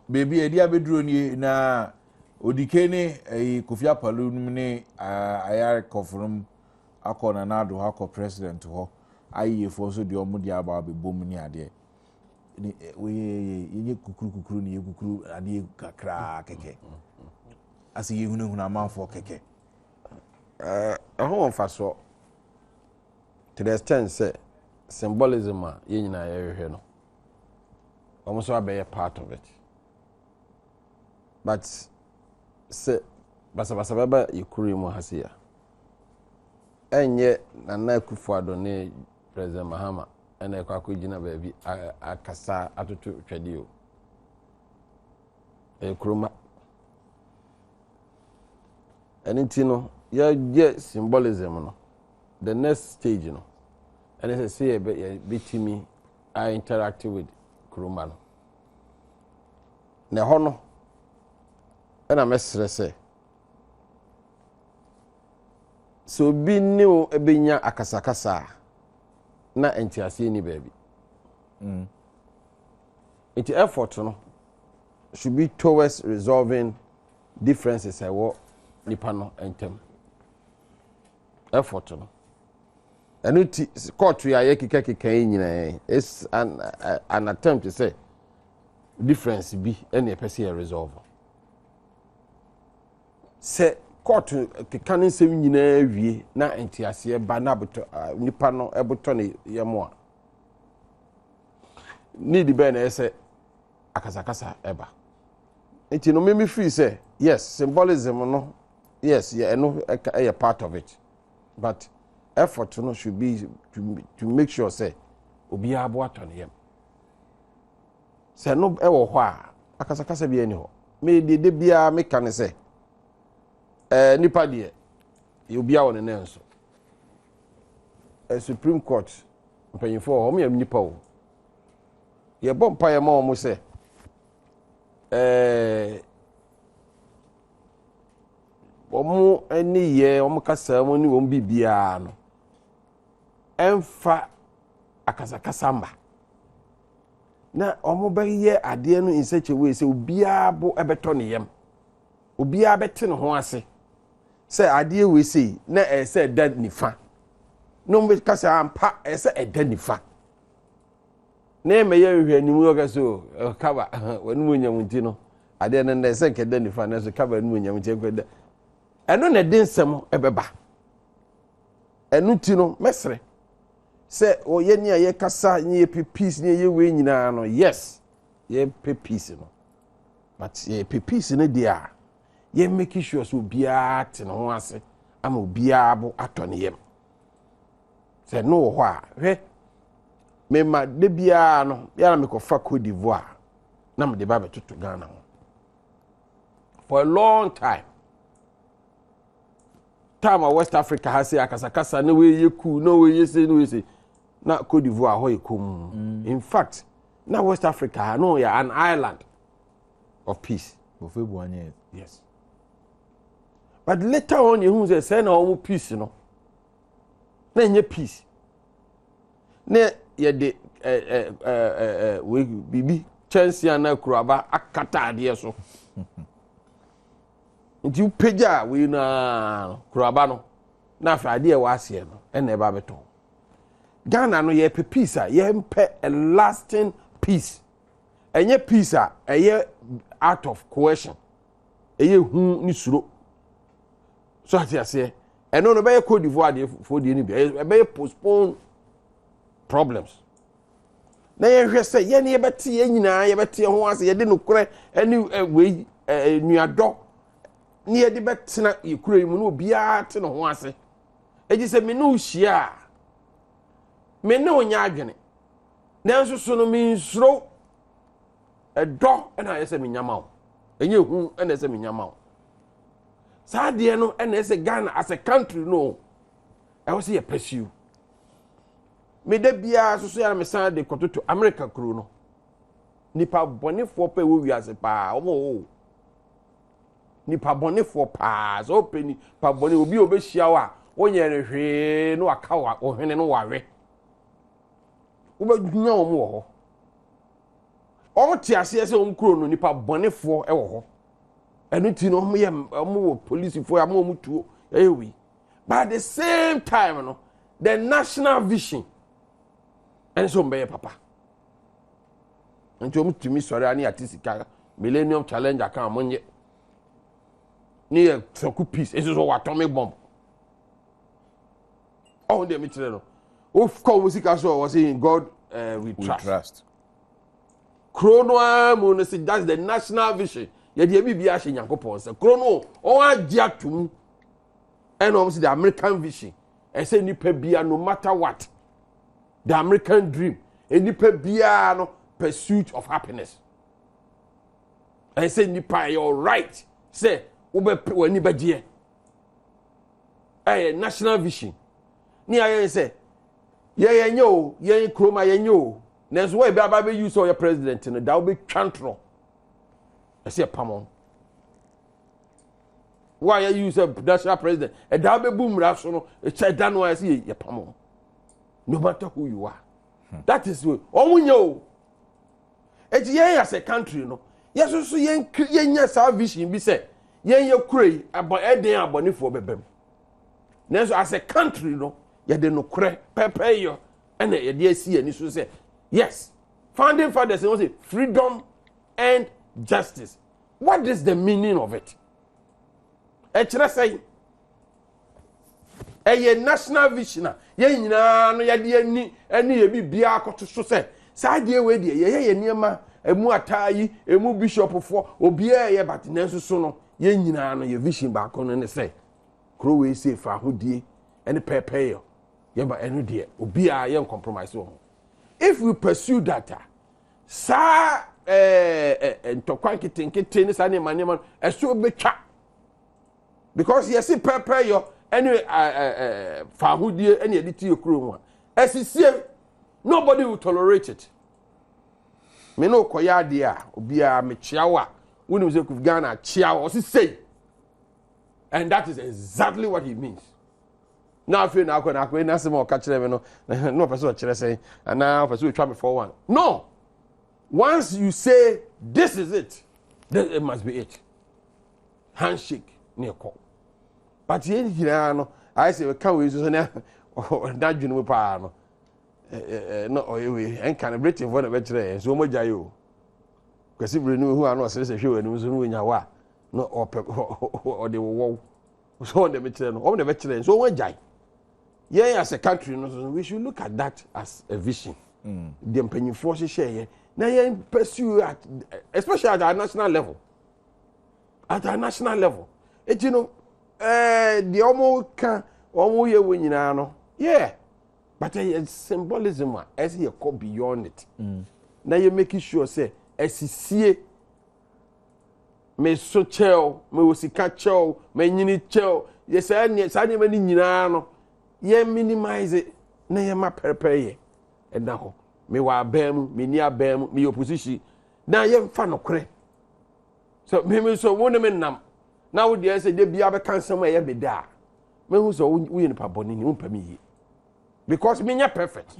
Baby edi abeduro ni na odikene Kofi Apalu ne ayare koforum akona na do akọ president ho ayi fo so de omo de aba be bom ni ade ni we ye kukuru ni ye kukuru ade kakra keke asi ye hunu amanfo keke ho on faso to the extent say symbolism ye nyina ye hwehwe no almost be part of it but say basa baba yikuru mu hasiya enye Nana Akufo-Addo ne President Mahama ena ekwa akogina baabi akasa atoto twade o ekroma eniti no ye symbolism no the next stage no ene say betimi I interact with kroma no ne ho no ena mesre say so bi new ebenya akasakasa na entiase ni baby it effort no should be towards resolving differences ewo nipa no entem effort no and court ya keka nyina is an attempt to say difference bi any person resolve say court kekane nsem nyina wie na entiase ba na boto nipa no eboto ne yemo a need be na ese akasakasa eba enti no me feel say yes symbolism no yes yeah no a part of it but effort no should be to make sure say obi abo atone yem say no e wo ho a akasakasa bi ani ho me de bia me kan say nipa de obia won ne nso Supreme Court mpanyifo o me nipa o ye bompa ye ma o mo se omo eni ye omo kasa mo ni won bibia no emfa akasakasa mba na omo be ye ade no in such a way se obia bo ebeto ne yem obia bete ne ho ase se ade we sei na se dad nifa no me kasa ampa se dad nifa na me ye hwe ni mu so kaba wanu mu nyam nti no ade ne se ke dad nifa na so kaba nu nyam nti kweda eno na de nsem ebeba enu ti no mesre se o ye ni ye kasa ni ye peace ni ye we nyina no yes ye peace no but ye peace no dia ye make sure so bia te no ho ase ama bia bo atone yem se no ho a hwe me ma de bia no ya na me ko fa Cote d'Ivoire na me de ba betoto Ghana ho for a long time West Africa has say akasakasa no we ye cool no we ye say no we say na Cote d'Ivoire ho ekom in fact na West Africa no ya an island of peace yes. But later on, you say, "Send our peace, you know." Then you peace. Ne ye de we bibi chance ya na kuraba akata ade so. Nti upeja we na kuraba no na fa ade wa ase no e na eba beto. Ghana no ye pe peace a ye mpe a lasting peace. Enye peace a eye out of coercion. Eye hu ni suro. So I say, and no be Cote d'Ivoire for the any be postpone problems. Na ye say ye na ye beti ye nyina ye beti ho ase ye de no kure ani we nuado na ye de betena ye kure mu no bia te no ho ase. Eji say me no hia me ne onya adwene. Na nso so no me nsuro edo na ye say me nyama o. Enye hu na ye say me nyama o. Sadie no and as a Ghana as a country no I was here pursue me de bia so so ya me san de koto to America crew no nipa bɔnefoɔ pɛ wo wiase paa ɔmo nipa bɔnefoɔ paa so pɛ nipa bɔne obi obɛhyia wo a wonyɛ ne hwee no aka wa ohwene no wawe wobɛdwunya wɔn wɔ hɔ ɔmo te aseɛ sɛ ɔmo kuro no nipa bɔnefoɔ ɛwɔ hɔ ɛno ti no ɔmo wɔ polisifoɔ ɔmo ɔmo tuo ɛyɛ but at the same time no the national vision ɛne sɛ ɔmo bɛyɛ papa nti ɔmo tumi sɔre ani ate sika millennium challenge aka ɔmo nyɛ ne yɛ sɔku peace esi so wɔ atomic bomb ɔmo deɛ mi kyerɛ no of kɔ ɔmo sika so ɔwɔ sɛ in God we trust kuro no a mu no sɛ that's the national vision yɛde ebi bi ahyɛ nyankopɔn sɛ kuro no ɔwɔ agye atum ɛna ɔmo sɛ the American vision ɛsɛ nipa bia no matter what the American dream nipa bia no pursuit of happiness ɛsɛ nipa yɛ alright sɛ wobɛ wani bɛgyeɛ ɛyɛ national vision ni ayɛ sɛ yɛyɛ nyɛ o yɛyɛ kuroma yɛnyɛ o nanso wɔyɛ bɛ aba bɛ use ɔyɛ president no da wobɛ twantoro ɛsɛ pamɔ wɔyɛ use national president ɛda wobɛ bu mmira so no ɛkyɛ da no ayɛ sɛ yɛ pamɔ no matter who you are that is way ɔmo nyɛ o eti yɛn as a country no yɛso so yɛnya saa vision bi sɛ yɛnyɛ kura yi ɛden abɔnefoɔ bɛbɛm nanso as a country no yɛde no korɛ pɛpɛyɛ ɛna yɛde asi ani so sɛ yes founding fathers no say freedom and justice what is the meaning of it ɛkyerɛ sɛ ɛyɛ national vision a yɛn nyinaa no yɛde ani ɛne yɛ bibia akɔto so sɛ saa deɛ wei deɛ yɛyɛ nneɛma emu ataayi emu bishop foɔ obiara yɛ but nanso so no yɛn nyinaa no yɛ vision baako no ne sɛ kuro wei sɛ fa ahodie ɛne pɛpɛyɛ yɛba ɛno deɛ obiara yɛn compromise wɔ ho if we pursue that saa ntɔkwa nketenkete ne saa nneɛma no ɛso bɛtwa because yɛsi pɛpɛyɛ ɛne fa ahodie ɛne yɛde ti yɛ kuro mu a ɛsisie nobody will tolerate it me no koya ade a obiara me chiawa wonu se ku Ghana chiawa o say and that is exactly what he means now fe na akọ na asem o ka kire me no person o kire say ana person o twa me for one no once you say this is it then it must be it handshake ne call but yen hira no I say we can we so na that dwunu pa no no oyewe en kan britain for na be kire so mo jaye o kwesi brenu hu ano sere se hwe wanu so no nya wa no o de wo so on de be kire no o de be kire so won jaye yeah as a country no so we should look at that as a vision the mpanyinfo hye na yen pursue at especially at our national level et you know the omo kan omo ye wo nyina no yeah but symbolism as he go beyond it na you make sure say esisie me so chel me osika chel me nyini chel ye say sa ne mani nyina no ye minimize it na ye ma prepare e na ho me wa abam me ni abam me opposition na ye mfa no kore so me so wo ne me nam na wo de say de bia be kansam e ye be da me hu so wo ye nipa boni ni wo pa me yi because me nya perfect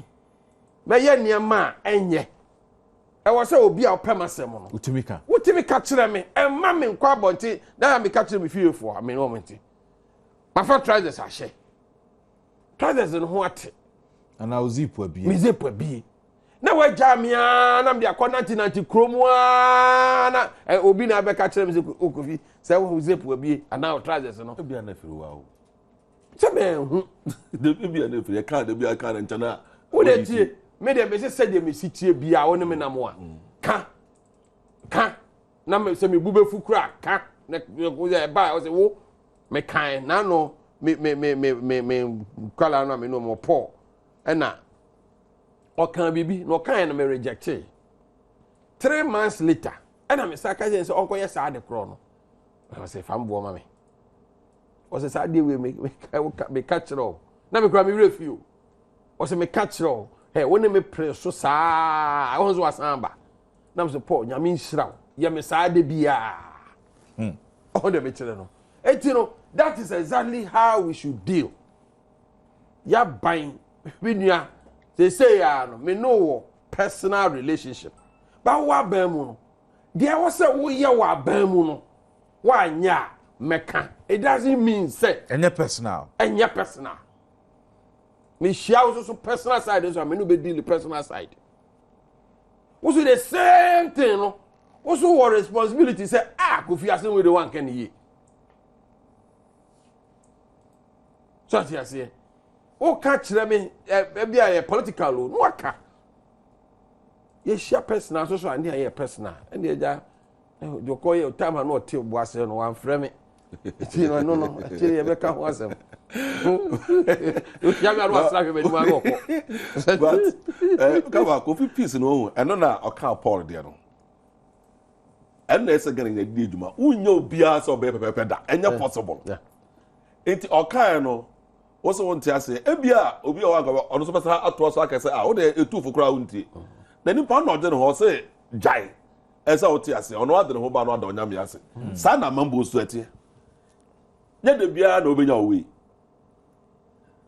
me ye niam enye e wo say obi a opem asem no utimi ka kire me e ma me nkwa bonti na me ka kire me fiefo a me no momenti ma fa try this ahye try this no ho ate ana ozipo abi me zipo abi na wa jamia na me akona 1990 kromu na obi na be ka kire me okofi say wo zipo abi ana try this no obi na firi wa o sebe hu de bi na firi ka de bi aka na nchana wo de tie me de be se de me sitie bia wo ne me nam a ka na me se me bube fukura ka na ko ya ba wo se wo me kan na no me kala na me no mo po na o kan bibi no kan na me reject 3 months later na me saka je se onko ye sa de kro no o se fambo ma me o se sa de we me catch roll na me kra me refuse o se me catch roll hey woni me pre so saa won so asamba nam so Paul nyame nhyira ye me saa de bia oh de me kire no etino that is exactly how we should deal ya ban we nua they say ya no me know personal relationship but wa ban mu no there was say wo ye wa ban mu no wa nya meka it doesn't mean say any personal me share also personal side so me no be deal the personal side also the same thing no also what responsibility say Kofi Asem we the one can ye so I say o ka kire me bia ye political no waka ye share personal so and ye personal and ye ja jo ko ye time na o te bo ase no wan frɛ me ti no actually ye be ka ho asem ya me aro asra me ma go but kaba Kofi peace no eno na o ka Paul de no and na ese gani di djuma unyo bia so be pepe da enya possible enti o ka no wo so wonte ase ebia obi o wa ono so pesa ato so aka se wo de etu fukura wonti na ni pa no de no ho se jai esa wo te ase ono ade no ho ba no ada onyam ya ase sa na mambo so atie nya de bia na obenya owe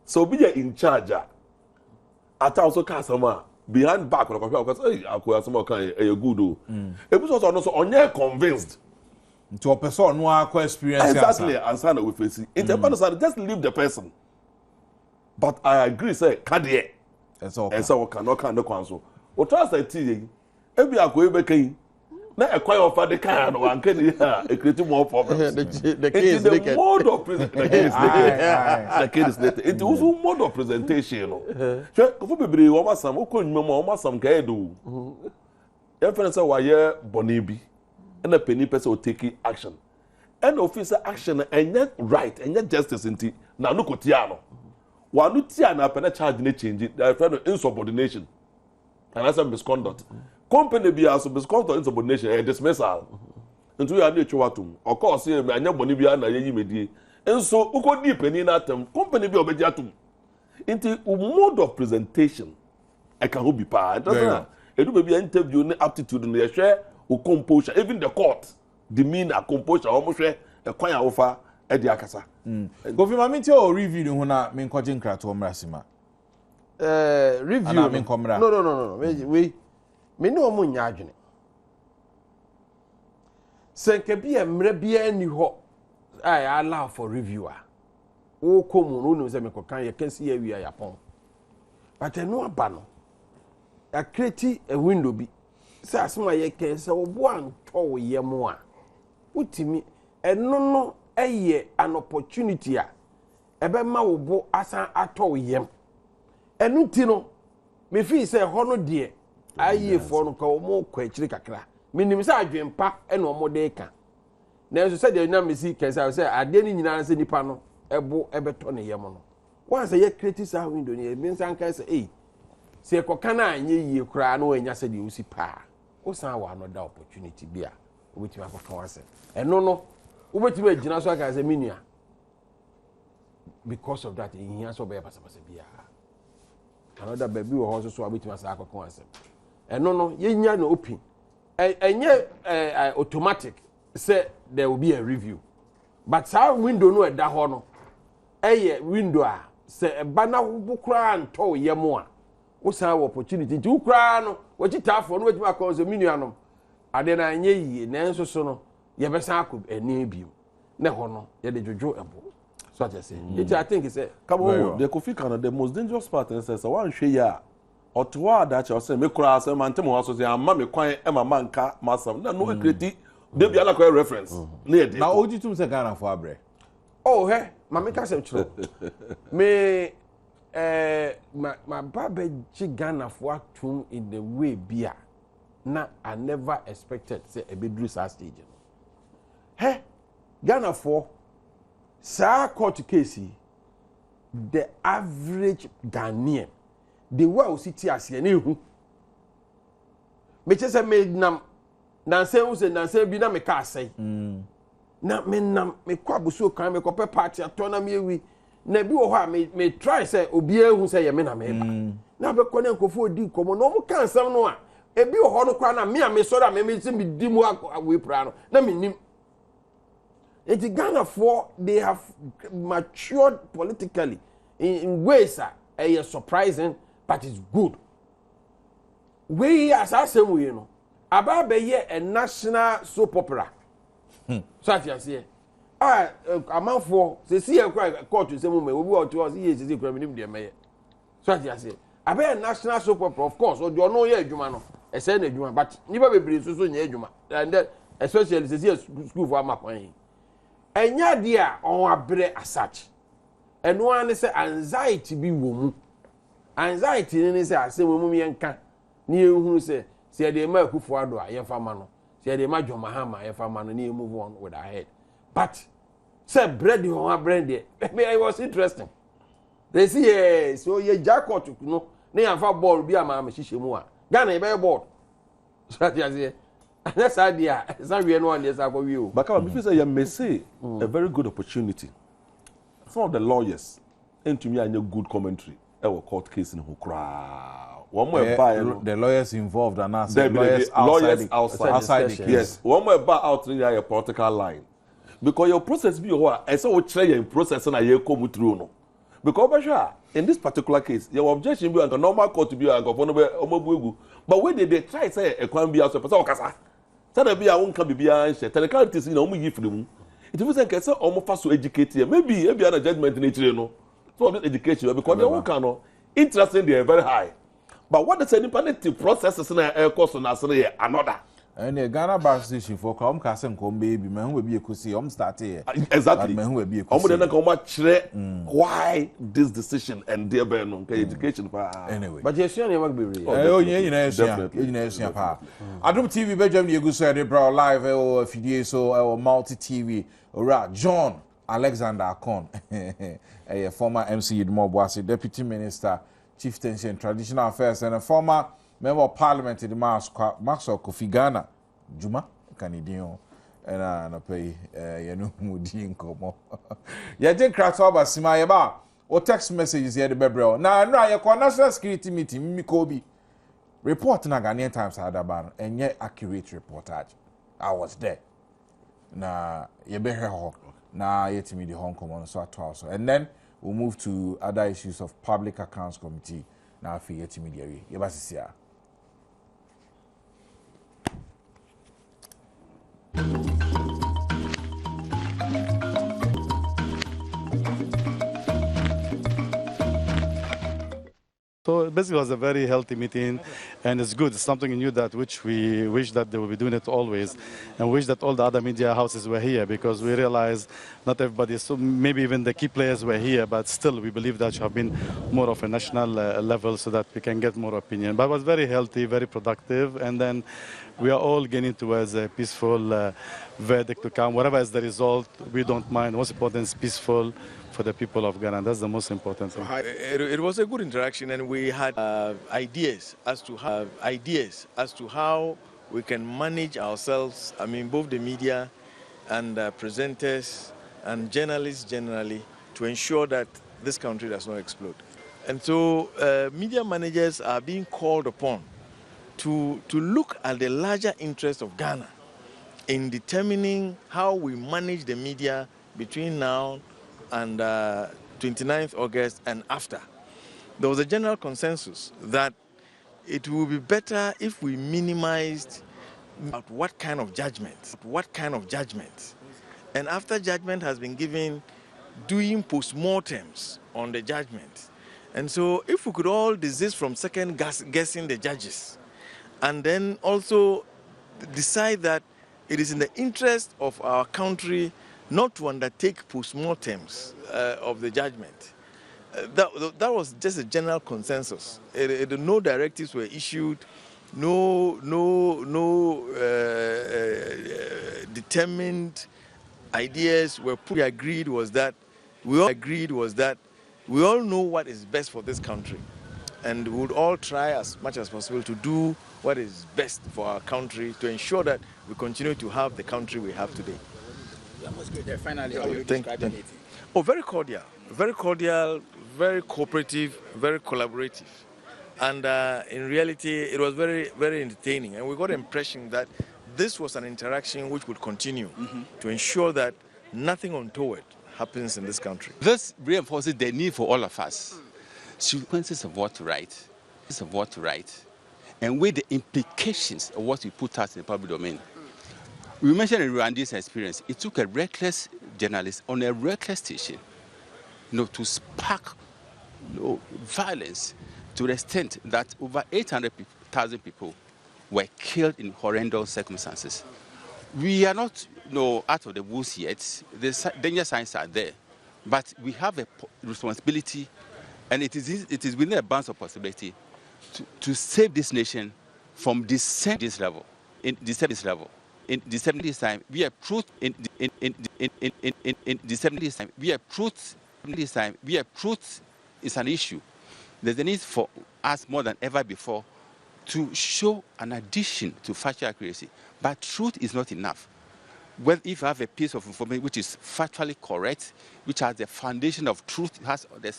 so be in charge ata also ka sama behind back no because akoya some kan e good o ebi so no so onye convinced to a person no akọ experience exactly answer na we face it depends just leave the person but I agree say kadie esa o kan no kan no kwanso o trust that tie ebi akoya be kan na ekwan of the kan no wan kan here e create more problems the case the mode of the case it was mode of presentation no so ko bebre wo masam o ko nwuma mo masam ka edo e friend say wa ye bonibi and a penny person will take action and officer action and yet right and yet justice inti na no ko tia no wa no tia na pena charge na change the friend insubordination and as a misconduct company be as misconduct insubordination a dismissal into ya na chwatum of course say anya boni bia na yeyi medie enso ukodi penny na atem company be obeji atum into mode of presentation I can be part doesn't edu be interview ni aptitude no ye hwe o composure even the court demeanor composure almost e kwan ya ofa e di akasa Kofi ma minti o review no na me nkoje nkrato omrasima review na me nkomra no me no mo nya adwene senke bia mra bia ni ho I allow for reviewer o komu no no se me kokan ye kan si ya wi ya pon but no aba no a create a window bi se asema ye ken se wo bo anto wo ye mo a utimi eno no eye an opportunity a ebe ma wo bo asan ato wo yem enu ti no me fi se ho no de aye fo no ka wo mo kwa chiri kakra minim se adwempa ena wo mo de ka na so se de na me si ken se ade ni nyina se nipa no ebo ebeto ne yem no once ye create sa window ni e bin san ka se se kokana anye yie kura na wanya se de usi pa o san wa no da opportunity bia obetima akọka wase eno no obetima agina so aka se menua because of that in here so be pasa bia another baby wo ho so obetima sa akọka wase eno no yenya no open enye automatic say there will be a review but sa window no eda ho no eye window a se eba na wo kura anto yemo a wo san wo opportunity ti kura no wo chitafo no wetima akọ so menua no ade na anye yie na enso so no ye be san akọ eni biom na ho no ye de jojo ebo so I say I think say come on the Kofi Canada the most dangerous part is say one hwe ya otwa da cha say me kura say man tem ho so say amma me kwan e mama nka masam na no ekreti de bia la reference na ye de na oji tum say Ghana for abre oh he mama ka say chiro me my baba ji Ghana for atum in the way bia na I never expected say a bedru sa stage no he Ghana for sa court case the average Ghanaian the way o city ase na ehu me che say me nam na say u say na say bi na me ka asai na me nam me kwa buso kan me ko pe party ato na me ewi na bi wo ho a me try say obi ehu say ye me na me ba na be ko na nkofo odi komo no mo kan sam no a ebi ho no kwa na me so da me se me di mu we pra no na me nim eti Ghana for they have matured politically in ways that are surprising but it's good. We as asem we no aba be ye a national soap opera. So at you say amanfo se see e court say mo me obi o to say se kura me nim de me. So at you say aba a national soap opera of course o do no ye adwuma no e say na adwuma but nipa bebre so nya adwuma and then especially se see school for amapan enya dia on abre asach eno an say anxiety bi wo mu anxiety ni say asem mu me nka ni ehunu say se de ma akufo ado a ye fama no se de ma dwoma ha ma ye fama no ni move on with our head but say bread on bread there it was interesting they see so ye jackpot no na ya fa ball bi ama ma hihye mu a Ghana e be ball so that you say that's idea we no on this for you but come before say you may say a very good opportunity some of the lawyers into me and good commentary e court case in Hukra one more the lawyers involved and us the lawyers outside the case. Yes, one more buy out in your political line because your process be what I say what try your process na you come through no because in this particular case your objection be on normal court to be on go but when they try say e kwan be as person okasa say na be a won ka bibia nhye technicalities na omo yifre mu it means say say omo fa so educate maybe e be na judgment na chire no so of education because they won no interest in they are very high but what the independent processes na e course na say another and the Ghana bar station for come cast and come baby man we be ekusi start here exactly man we be ekusi omo dey come chire why this decision and there be no education anyway but yes you never be real you pa Adom TV be jam egu so dey bro live o fidie so multi TV ora John Alexander Akon a former MC Idmoboase deputy minister chieftaincy and traditional affairs and a former member of parliament in the Maxwell Kofi Ghana Juma Canadian and na pay you mudi nkomo ye je krato ba sima ye ba o text messages here the bebrel na no ye national security meeting mi ko bi report na Ghanaian Times had about and yet accurate reportage I was there na ye be here ho na yet me the Hong Kong so at also and then we'll move to other issues of public accounts committee na afi yet me there ye ba sisia. So basically it was a very healthy meeting and it's good. It's something new that which we wish that they will be doing it always and wish that all the other media houses were here because we realize not everybody, so maybe even the key players were here, but still we believe that should have been more of a national level so that we can get more opinion. But it was very healthy, very productive, and then we are all getting towards a peaceful verdict to come. Whatever is the result, we don't mind. Most important is peaceful for the people of Ghana. That's the most important thing. It was a good interaction, and we had ideas as to how we can manage ourselves. I mean, both the media and presenters and journalists generally, to ensure that this country does not explode. And so media managers are being called upon to look at the larger interest of Ghana in determining how we manage the media between now and 29th August and after. There was a general consensus that it would be better if we minimized what kind of judgment. And after judgment has been given, doing postmortems on the judgment. And so if we could all desist from second guessing the judges and then also decide that it is in the interest of our country not to undertake postmortems of the judgment. That was just a general consensus. No directives were issued, no determined ideas were put. We all agreed was that we all know what is best for this country, and we would all try as much as possible to do what is best for our country to ensure that we continue to have the country we have today. That was good. Finally, how you describe the meeting? Oh, very cordial, very cooperative, very collaborative. And in reality, it was very, very entertaining. And we got the impression that this was an interaction which would continue to ensure that nothing untoward happens in this country. This reinforces the need for all of us. Sequences of what to write, and with the implications of what we put out in the public domain. We mentioned in Rwanda's experience, it took a reckless journalist on a reckless station, to spark violence to the extent that over 800,000 people were killed in horrendous circumstances. We are not out of the woods yet. The danger signs are there, but we have a responsibility, and it is within the bounds of possibility to save this nation from descent this level. In the 70s time, we approach is an issue. There's a need for us more than ever before to show an addition to factual accuracy. But truth is not enough. Well, if you have a piece of information which is factually correct, which has the foundation of truth, has the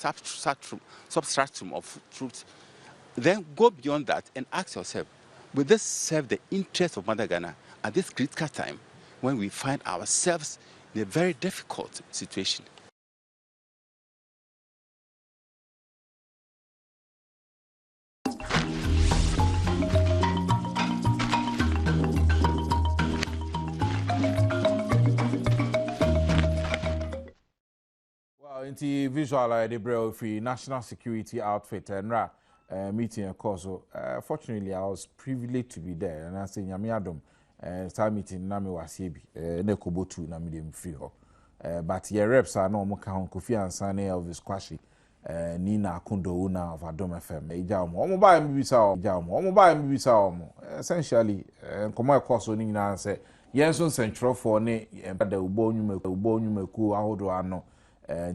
substratum of truth, then go beyond that and ask yourself, will this serve the interest of Mother Ghana at this critical time when we find ourselves in a very difficult situation? Into visual the braille free national security outfit and meeting of course. So fortunately I was privileged to be there, and I say Adom start meeting na me wasiebi na kobotu na me dem free ho. But your reps are no mo kan Kofi Ansane Elvis Kwashi Nina Akundo na of Adom FM eja omo ba mi bisa omo ba mi bisa omo essentially komo course oni na say yenso central for ne da ubo nyumeku ahodo ano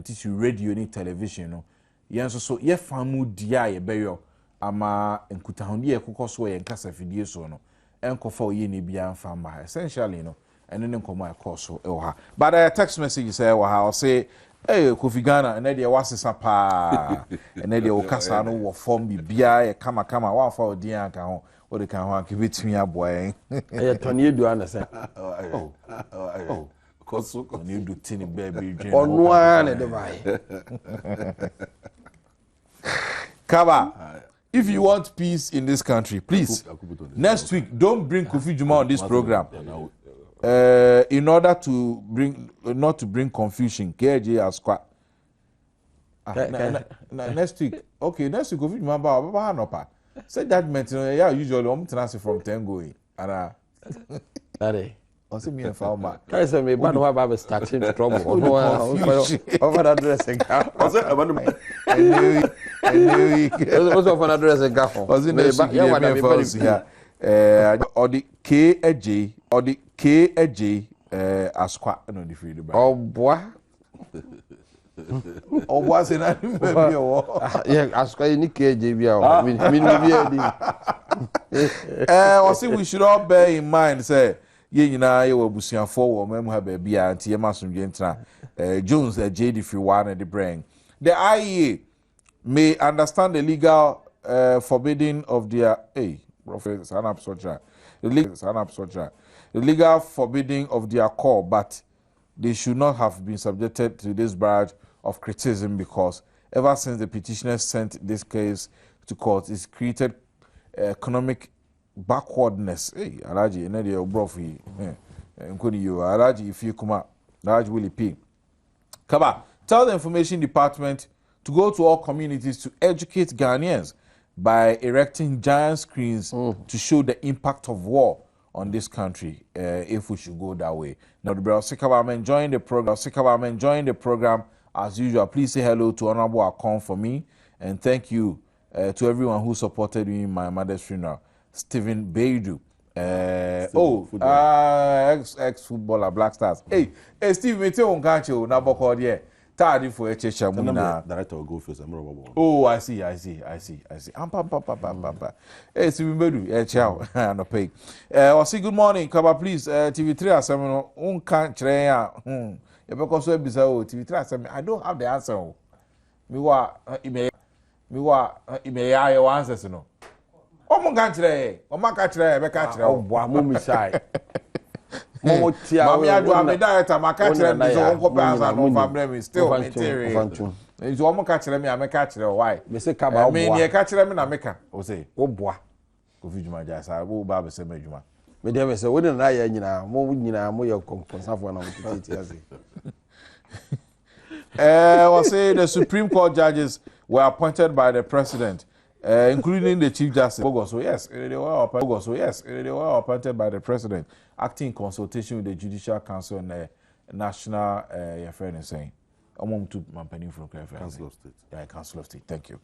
tissue radio ni television no yenso so ye famu dia ye beyo ama enkutahonde ye kokoso ye nkasa fidie so no enkofa oye ne bia mfa ma essentially no ene ne nkomo akoso e ha but a text message say wa ha o say Kofi Ghana ene de wasesa pa ene de okasa no wo form bibia ye kama wa fa odi anka ho o de kan ho anka betumi aboa e toni edu ana say Kosu ni do tini baby dream. Onwa na de bai. Kaba, if you want peace in this country, please next week don't bring Kofi Juma on this program. In order to not to bring confusion, KJ Asqua. Next week, okay, next week Kofi Juma ba no pa. Say that meant usually transfer from 10 going. And also me and Falma. I say me but no about starting trouble. Over addressing. Also over addressing gafo. Was in the or the KJ or the KJ Asqua no the free the oh boy. Oh was in maybe yeah Asqua ni KJ bia we should all bear in mind say ye nyina ye wabusuafo wo memu ha ba bia anti ye masomdwe ntra Jones JD free one the brain. The IEA may understand the legal forbidding of their Prophet Sanap Socha. The legal forbidding of their call, but they should not have been subjected to this barrage of criticism because ever since the petitioners sent this case to court, it's created economic backwardness. Alaji, ene de obrofi. Nkodi you, Alaji, if you come out, Alaji Willie P. Kaba, tell the information department to go to all communities to educate Ghanaians by erecting giant screens to show the impact of war on this country, if we should go that way. Now, the brother Sikaba, I'm enjoying the program as usual. Please say hello to Honorable Akon for me, and thank you to everyone who supported me in my mother's funeral. Stephen Beidu. Ex-footballer, Black Stars. Hey, Steve, me tell you, can't you? Now, Boko, yeah. Tired for a chesha muna. Director of Go First. Oh, I see. Hey, Stephen Beidu. Ciao. No pay. I'll say good morning. Kaba, please. TV3 assemble. Can't try. Because so bizarre. TV3 assemble. I don't have the answer. Me wa. me wa me ya your answers no omo kan kire o ma ka kire be ka kire o bo amu mi sai mo tia mami adu ameda eta ma ka kire me so won ko answer no family me still material nti omo ka kire me ameka kire why me se ka ba o bo me ne ka kire me na meka o say o bo Kofi Juma ja sa bo ba be se majuma me dem say we na ya nyina mo ye konsafo na mo titi ase was say the Supreme Court judges were appointed by the president, including the Chief Justice. So yes, they were appointed by the president, acting in consultation with the Judicial Council and the National Affairs saying, Council of State. Yeah, Council of State. Thank you.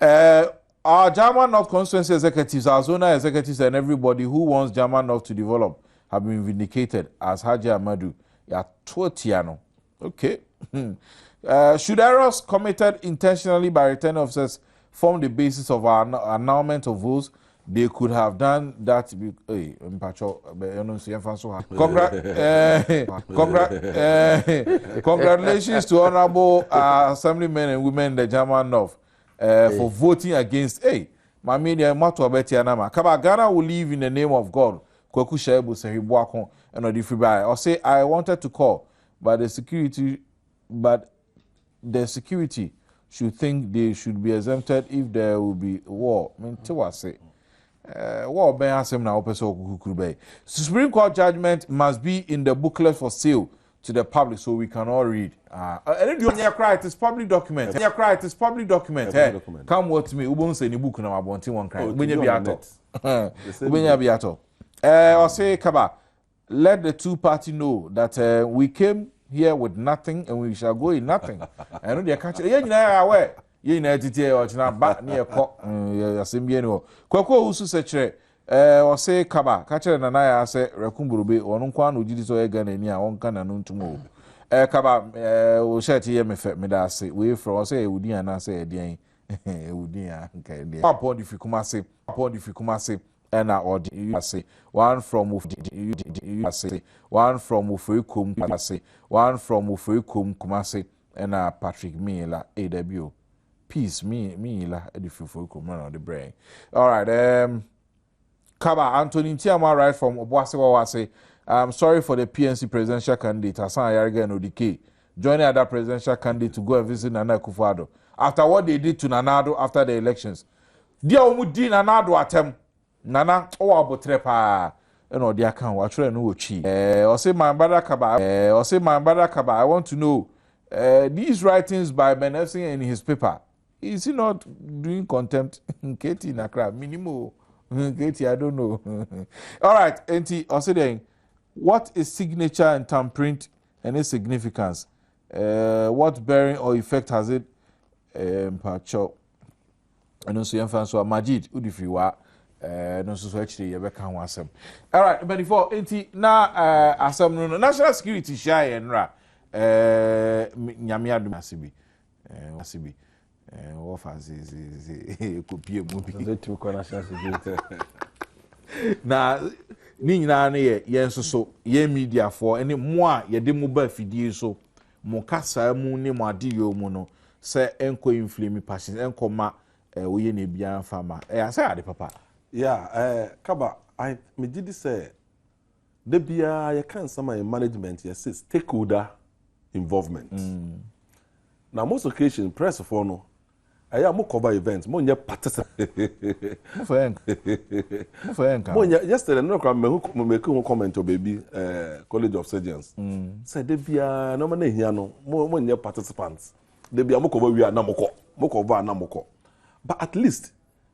Our German North constituency executives, our zonal executives, and everybody who wants German North to develop have been vindicated as Haji Amadu. Yeah, Totiano. Okay. Should errors committed intentionally by returning officers form the basis of our annulment of votes, they could have done that. Congratulations to honorable assemblymen and women in the German North for voting against. My media, Ghana will live in the name of God. Or say, I wanted to call, but the security should think they should be exempted if there will be war. War Supreme Court judgment must be in the booklet for sale to the public so we can all read. It is public document. It is public document. Hey, come with me. Ubon say ni book na mabonti one cry. I say Kaba, let the two parties know that we came here with nothing and we shall go in nothing. I know they catch you know aware. You know titi or china back near cock yasimbieno. Kwako usu seche or say Kaba, catcher and I say Rakumburube or Nunkwan who did so again and ya on can and to Kaba will share to me say we for say Udi and I say again Udia okay. Upon if you come say and or you say one from you say one from Ufrikum say one from Ufrikum Kumase and Patrick Mila AWO peace me la if you for the brain. All right, Kaba Anthony Tiama right from Obuasiwa say I'm sorry for the PNC presidential candidate Hassan Ayariga and Odike joining other presidential candidate to go and visit Nana Akufo-Addo after what they did to Nana after the elections. Dia omudi Nana Addo attempt Nana abotre pa eno dia kan wa try no ochi o say my brother Kaba I want to know these writings by Benefsin in his paper, is he not doing contempt? Katie Nakra minimo Katie I don't know. All right, enti o say then what is signature and thumbprint and its significance, what bearing or effect has it pacho and also Yanfanso Majid Udifiwa no so actually you can wasem. All right, but before enti na asem no national security share enra nyame adum asibi what fancy kopie mu bi the two national security na ni nyina na ye so ye media for any mo a ye de mo ba fidie so mo kasa mu ni mo ade yo mu no se enko inflame passion enko ma we ye na bia fama asa ade papa. Yeah, Kaba, me did say, the bia you can some management, yes, stakeholder involvement. Now, most occasions, press for no, I am more cover events, more than participate. Yesterday, no come make a comment to baby College of Surgeons. Said the bia no man here no more than participants. The bia more cover we are namoko. But at least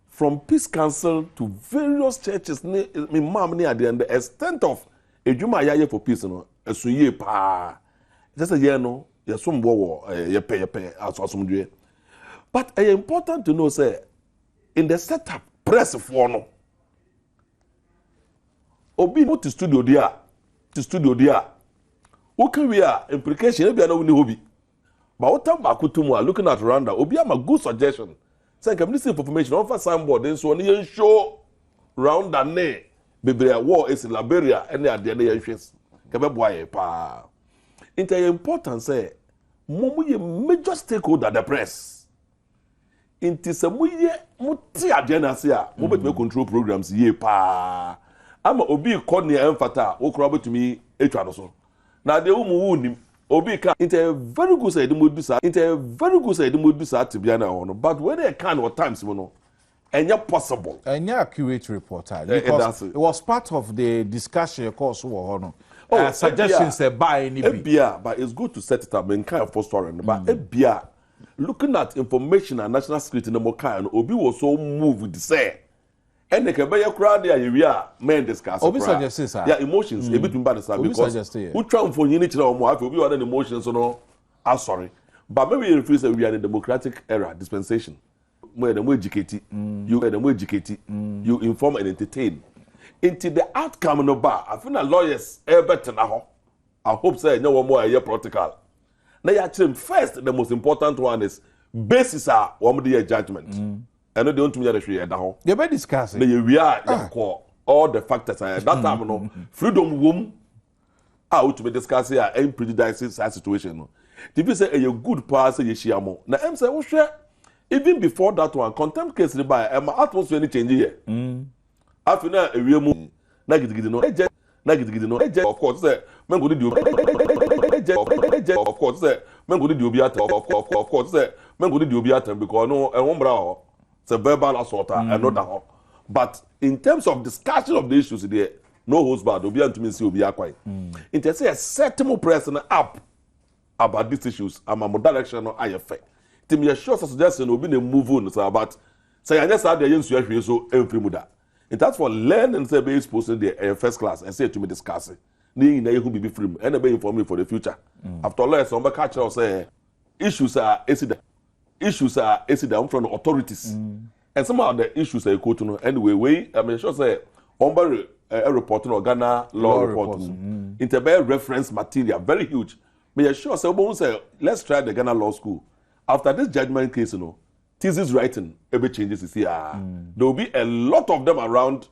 from Peace Council to various churches, me mom near the extent of a Juma Yaye for peace, no, a suye pa. Just a year no, ya some war, ye pay, as some day. But it's important to know, say, in the setup, press for no. Obi no to studio there. Okay, we are implication, we are not winning hobby. But what time Bakutumu are looking at Rwanda, Obi am a good suggestion. Say, can this information offer signboard then so you show round the name baby war is in Liberia and they are the issues. Kebe boy pa. It's important say momu ye major stakeholder the press. Inti se muye muti agenda se a mo betime control programs ye pa ama obi ko ne emfata wo kura betumi etwa no so na de wo mu wunim obi ka it a very good side mo do sa it a very good side mo do sa tibia na ho no but when they can what times mo no enya possible enya accurate reporter because it was part of the discussion course wo no suggestions by any ebia but it's good to set it up in kind of first story but ebia looking at information and national security no more kind obi was so moved to say and the kebeye crowd there you are men discuss obi suggest sir yeah emotions a bit bad sir because who try for you need to know more obi other emotions no I'm sorry but maybe you feel say we are in a democratic era dispensation where the more educated you inform and entertain into the outcome no bar I feel that lawyers better now I hope say no one more a year practical now you actually first the most important one is basis are one day judgment and they don't me the share that ho they be discussing we are all the factors that time no freedom room out to be discussing any prejudices situation no if you say a good pass you share more now em say we share even before that one contempt case by am atmosphere any change here after na ewie mu na gidigidi no of course say men go do of course say men go do obi atem of course say men go do obi atem because no enwombra ho it's a verbal assault and not that but in terms of discussion of the issues there no holds barred obi antumi see obi akwai in terms say a certain person up about these issues am a direction no ayefe tim ye sure suggestion obi na move on so about say anya sa dey yensu ahwe so every muda it has for learn and say be exposed in the first class and say to me discuss ni na yehu bibi free and be inform me for the future after all so be catch us say issues are incident from the authorities and some of the issues are quote no anyway I mean sure say on a report no Ghana law report interbear reference material very huge me sure say let's try the Ghana law school after this judgment case you know thesis writing every changes is here there will be a lot of them around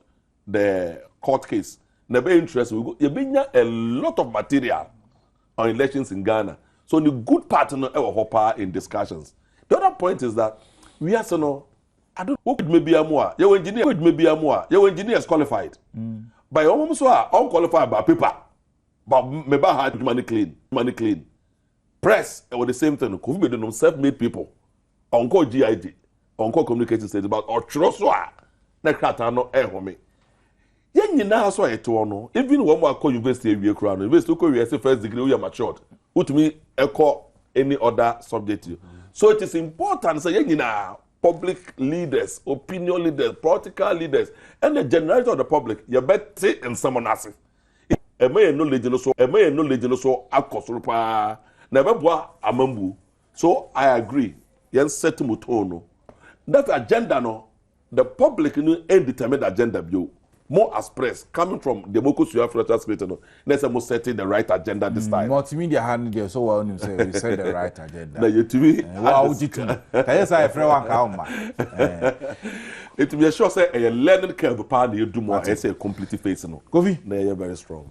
the court case never interested you bring a lot of material on elections in Ghana so the good part no ever hopper in discussions. The other point is that we are so no I don't who could maybe a more your engineer could maybe a more your engineer is qualified by almost so unqualified by paper but maybe hard money clean press or the same thing could be the self-made people on-call GID on-call communication stage about or troswa na krata no home yen nyina so eto no even when we call university we crown university ko we say first degree we are matured utumi echo any other subject so it is important say yen nyina public leaders opinion leaders political leaders and the generality of the public you better in someone else e may knowledge no so akosoro pa na beboa amambu so I agree yen set mutono that agenda no the public no indeterminate agenda bio more as press coming from the democracy after secretary no let's say most setting the right agenda this time multimedia hand there so well you say we set the right agenda na you to me wow jitu can say friend one ka oma it be sure say a learning curve pa na you do more I say completely face no Kofi na you very strong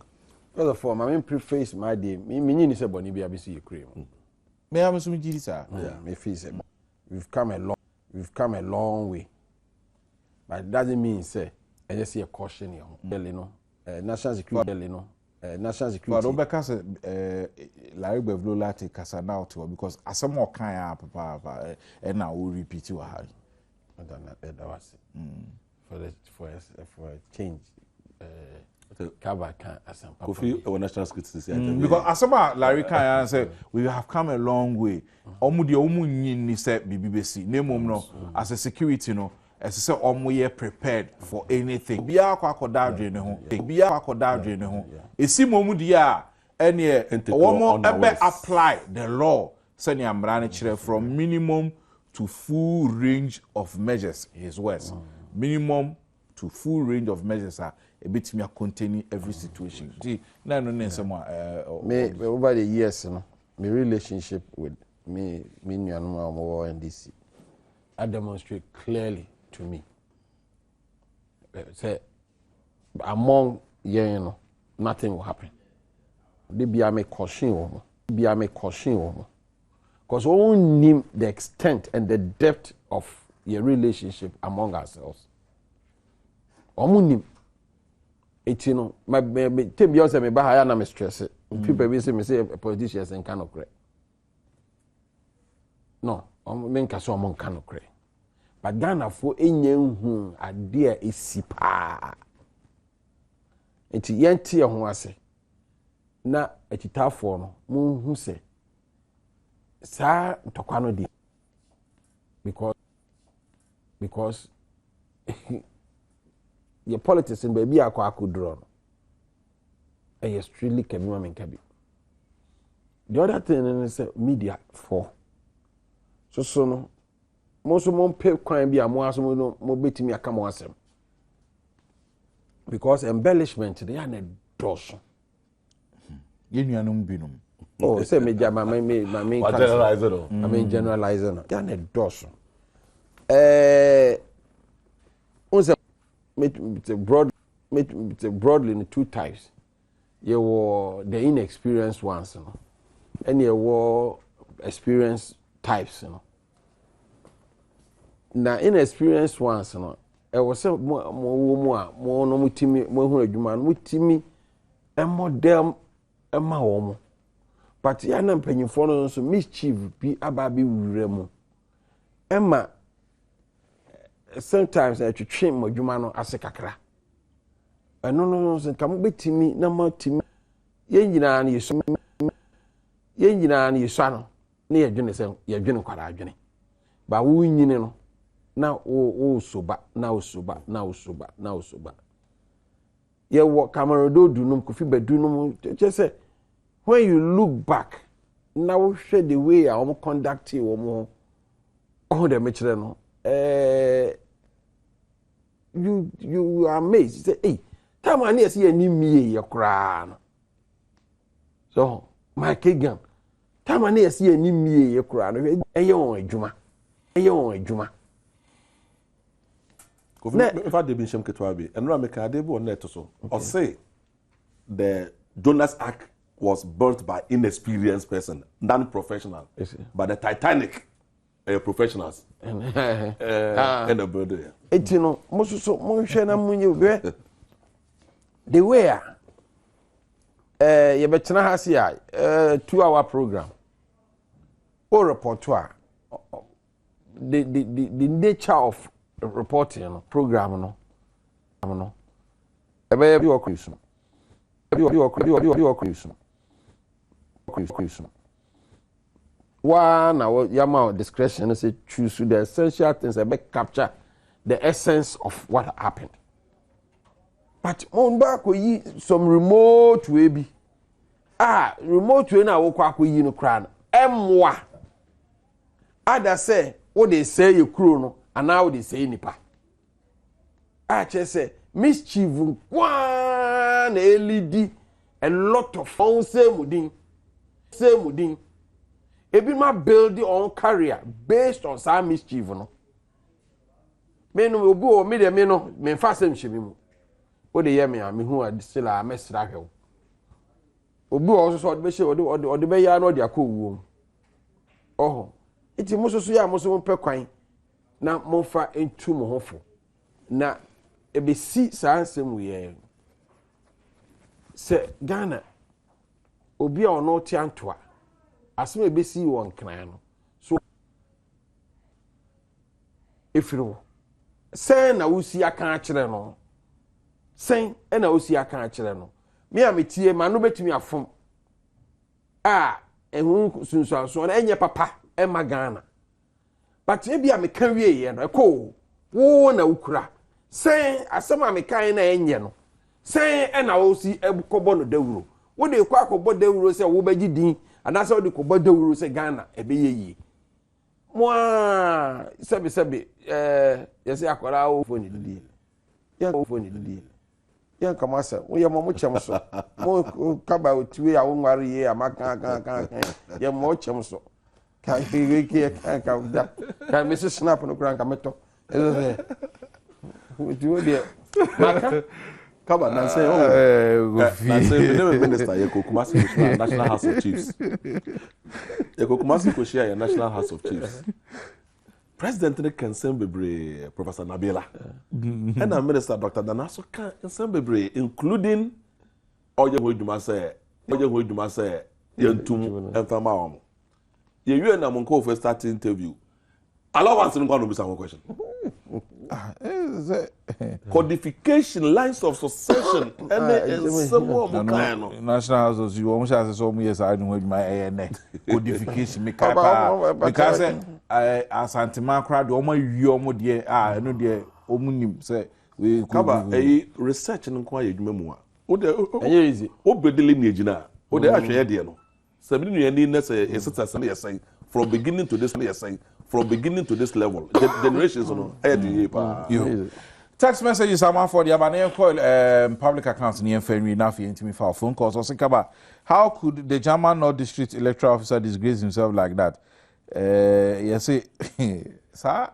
first of all my preface my day me ni say boni bia be see cream me am so jiri sir yeah me feel say we've come a long way but it doesn't mean say I just see a caution here no national security no national security but obeka say Larry Bevlo lati kasa now to because asemo kan ya papa e na we repeat wa ha that was for a change Kaba can asem Kofi national security because asema Larry kan ya say we have come a long way omu de omu nyin ni say bibibesi na mom no as a security no as say omu ye prepared for anything bia akoda adwe ne ho esi momu di a ene omo ebe apply the law say ni amra ne kire from minimum to full range of measures his words minimum to full range of measures are a bit me containing every situation see na no ne say me over the years no my relationship with me nuanum and NDC I demonstrate clearly to me say among nothing will happen they be a caution because all knew the extent and the depth of your relationship among ourselves. Omunim. Eti no, my tell me say me ba higher na me stress it. People be say politicians and kind of correct. No, men ka so mon kind of correct. But Ghana for enye hu ade a esipa. Eti yenti ye ho ase. Na etitafo no mo hu se sa ntokwa no di because your politics in baby akudro no e extremely kabima men kabi. The other thing is media for so no most of them pay crime be mo aso no mo betimi aka mo asem because embellishment they are na doso yenuanum binum. Oh, say me my generalize it. I mean generalize it. They are na doso. It's broadly in two types. You were the inexperienced ones, you know, and you were experienced types, you know. Now inexperienced ones, you know, I was more no mutimi more mutimi and more damn a ma but yana penny for so mischief be ababi remo. Emma sometimes I to train my jumano as a kakra. And no, come betimi na ma timi yenjina na yeso yenjina na yeso ano na ye dwene se ye dwene kwara adwene ba wo nyine no na o soba na o soba na o soba na o soba ye wo camera do num kofi badu num just say when you look back na wo hwe the way a wo conduct wo mo oh the mechre no you are amazed. You say hey time ani esi ani mie ye kura no so my kegan time ani esi ani mie ye kura no eye won adwuma if I did be shem ketwa bi enra me ka de bo na to so or say the Jonas Ark was built by inexperienced person, non-professional, but the Titanic professionals in the building. It's you know most so mon na munye the way you betena has here 2-hour program or reporter the nature of reporting program no ebe be work use one our yama discretion say choose the essential things that capture the essence of what happened. But on back we some remote way be remote way na wo kwa yi no kra no emwa ada say what they say you crew no and now they say nipa che say mischief one LED a lot of phone say mudin ebi ma build on career based on some mischief no me no obi o me de me no me fa sem hye me mu o de ye me a me hu still a me sra hwe obi o so de be hye o de be ya no de akowuo oho iti mo so ya mo so pe kwan na mo fa entu mo hofo na ebe si sansem we se Ghana obi a ono ti antoa asem ebe si won kran no so efiro sen na usi aka akire no sen na usi aka akire no me ametie ma no betumi afom ehun sunsuanso na enye papa e ma Ghana but e bia me kan wie ye no ko wo na ukura sen asem amekan na enye no sen na usi ebukobo no dawuro wo de kwa akobo dawuro se wo bagi din anase wo de kobo dawuro se Ghana ebe yeyi moi sebe yesi akwara wo foni didi ya wo foni didi ya kama se wo ye mo chem so mo kaba otiwe ya wo nware ye amaka kan ye mo chem so kan ki kan da kan me snap no kran kan meto wo de maka Come on, say, the minister, you Kumasi National House of Chiefs. You Kumasi share your National House of Chiefs. President ne concern bebre Professor Nabila. And Minister Dr. Danaso concern bebre including oye ho dwuma say yentum enfama won. Ye you na monko for start interview. Allow us to go on with some question. Codification, lines of succession, and some more National House, you almost as so years I know with my ANA. Codification, because as anti-macra, the only yomo dear, no dear, omunim say we cover a research and inquiry memoir. Easy. Obedili Nijina, or the actual idea. Sabine and Nina say, saying from beginning to this saying. From beginning to this level, generations on text messages are for the Abaneo call public accounts near Fenry Nafi into me for phone calls. Or think about how could the German North District electoral officer disgrace himself like that? Yes, sir,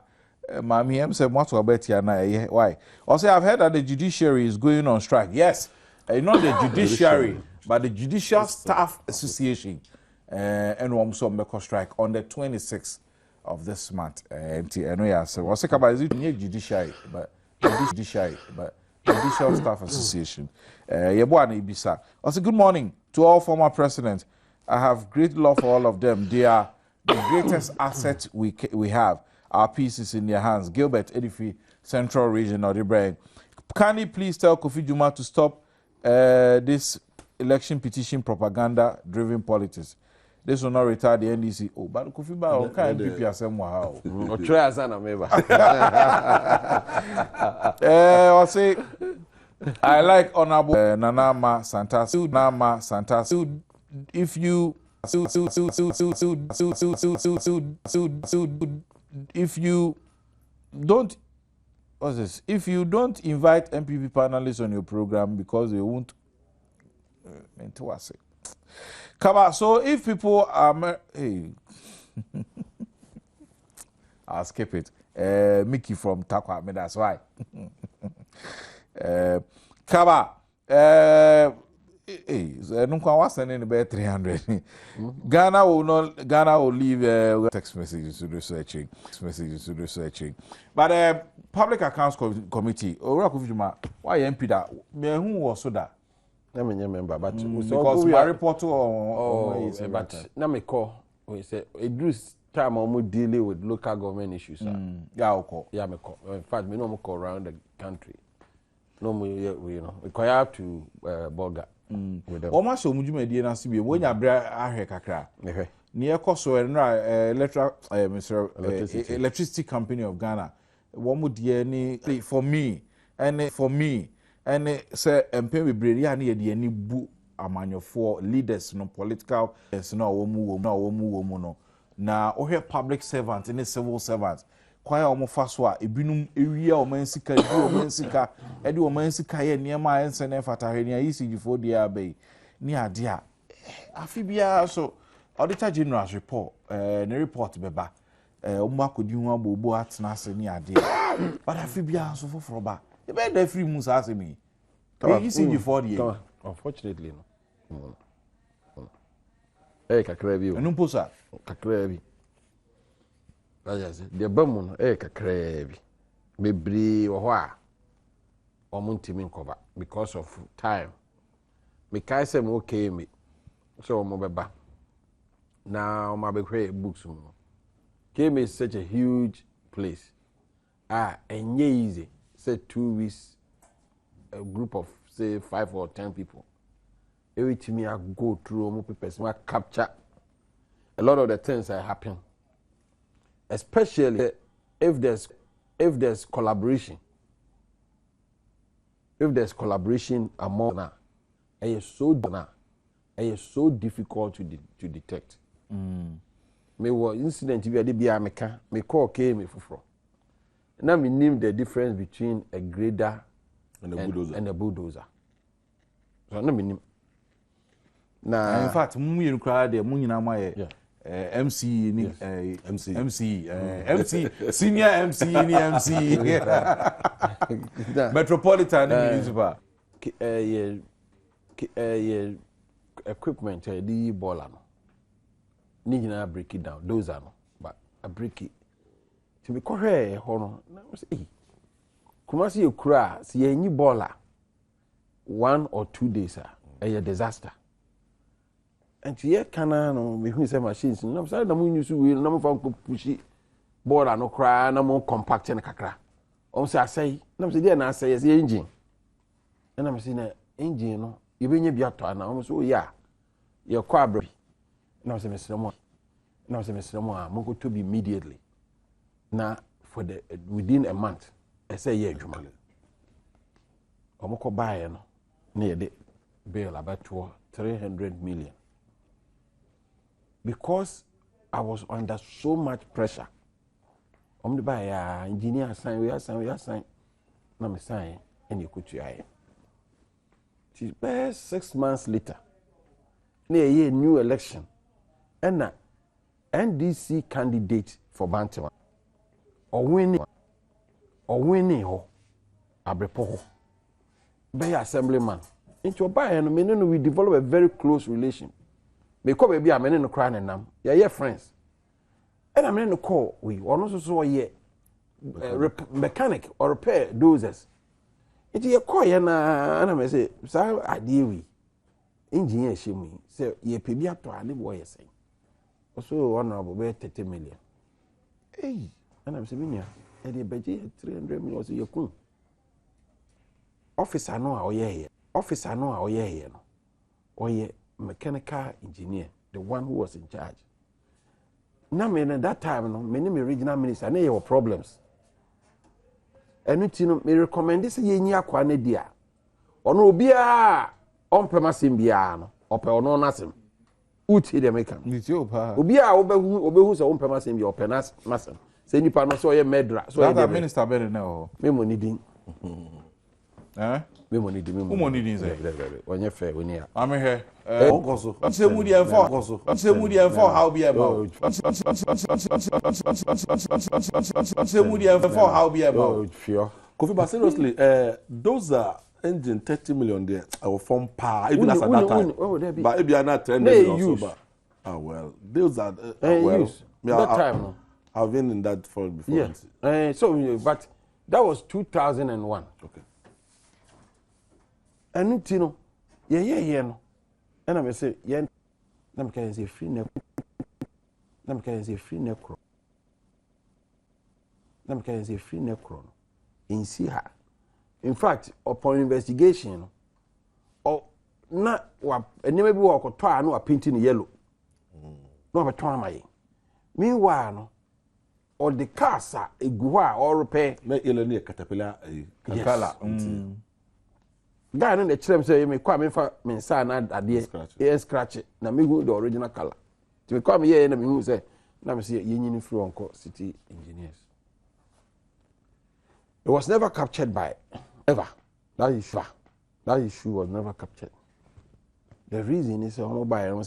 Mammy M said, what about you? Why? Also, I've heard that the judiciary is going on strike. Yes, not the judiciary, but the Judicial Staff Association and also make a strike on the 26th. Of this month, and I know you say, what's about is it judiciary, but Judicial Staff Association. Yeboane Ibisa. Also, good morning to all former presidents. I have great love for all of them. They are the greatest asset we have. Our peace is in their hands. Gilbert Edifi, Central Region of the brain. Can you please tell Kofi Juma to stop this election petition propaganda-driven politics? This will not retire the NDC. Oh, but Kofi Ba, okay, NPP asem how. O try asana meba. I'll say I like Honorable Nanama Santas. Nama Santas. If you don't, what's this? If you don't invite MPP panelists on your program because they won't, so if people are, hey, I'll skip it. Mickey from Takwa, that's why. Kaba, hey, what's the name about 300? Ghana will leave text messages to do searching. But Public Accounts Committee, why MP that? Who was so that? I remember, but because my report but now me call we say it drews time I'm dealing with local government issues. Yeah, okay. Yeah, me call. In fact, me no call around the country. No, we we have to Bolga. With them. Almost so much media na sibi when you bring ahwe kakra. Near Koso electricity company of Ghana. One would any for me and say MP we bring ya any bu amanyofo leaders no political no womu no na ohe public servant and civil servant kwaya omo faso a ebinum ewia omansika di omansika edi omansika ye niema ense na fatahwe ni ICG4 dia abai ni ade a afi bia so auditor general's report ne report beba omo akodi hu abobo atena ase ni ade but afi bia so foforo ba e be da free mu sa ase mi ICG4 dia unfortunately no kakra bi o enum posa kakra bi de bamu no kakra bi bebre wo ho a omuntimi nkoba because of time me kai say me okay me so mo beba na ma be hwe books mo came is such a huge place enye easy say 2 weeks a group of say 5 or 10 people every time I go through more papers I capture a lot of the things that happen, especially if there's collaboration among them, and it's so difficult to detect. Me was incident we had be me call came for now me name the difference between a grader and a bulldozer. So no me na in fact mu yenu kra de mu nyina ma ye MC ni MC senior MC ni MC Metropolitan municipal equipment the baller no ni nyina break it down those are no but I break it to me corre hono na say eh Kumasi ekura si yenyi baller 1 or 2 days a disaster. And to ye kana no me hu say machines no say na mu nyusu we na mu fa pushi baller no kra na mu compact na kakra. Say asay na say dey na asay yes engine. Na me say na engine no ye benye bi ato na so ya ye kwa abra. Na say mesremo mo go to be immediately. Na for the within a month I say yeah adwuma. Omoko buy no na de bill about 300 million. Because I was under so much pressure. The buy engineer sign we assign. Na me sign and you could try. It's best 6 months later. Na a new election. And na NDC candidate for Bantam or winning ho abrepo ho be assemblyman into buy and me no we develop a very close relation because baby am no cry na nam ye friends and am no call we ono so ye mechanic or repair dozers it ye call ye na me say sa ade we engineer shemu say ye pebi ato ade boy say so honorable be 30 million hey and I'm saying and the budget 300 million so you kun officer no a oye here no oye mechanical engineer the one who was in charge na me at that time no me regional minister na your problems and it no me recommend say yenyi akwa na dia ono obi a ompema simbia no ope ono nasem uti de meka obi a obehu say ompema simbia ope nasem say nipa no so ye medra so ye minister be na o me money din me money din say onye fair we near am here Ogoso say mu di enfor say mu di enfor how be about say mu di enfor how be about Kofi, but seriously those are engine 30 million there our form power even as at that time but if you are not 10 million so well those are well that time no I've been in that for before. Yeah. So, but that was 2001. Okay. And you know, no. And I say, yeah, I'm going to say free neck. I'm going to say free neck. I'm going to say free neck. In see her. In fact, upon investigation, or not what, and maybe walk or try no painting yellow. No, but try my. Meanwhile, no. Or the cars are a gua or repair. Make a caterpillar a color. Guy in the trim say, me come for me son idea, scratch it. Now me go the original color. To come here and me say, now me see union through Uncle City engineers. It was never captured by ever. That issue was never captured. The reason is mobile and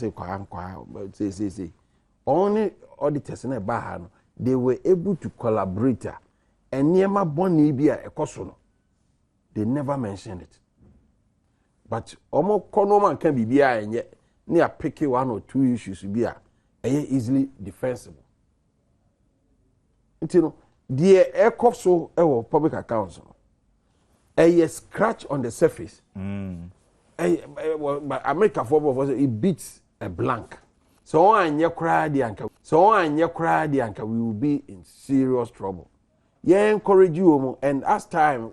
say say only auditors in a bar. They were able to collaborate and near Bonnie be a cosono. They never mentioned it. But almost Konoman can be and yet near picking 1 or 2 issues to be easily defensible. You know, the air so public accounts. A scratch on the surface. America for it beats a blank. So on your cry, we will be in serious trouble. Yeah, encourage you, and as time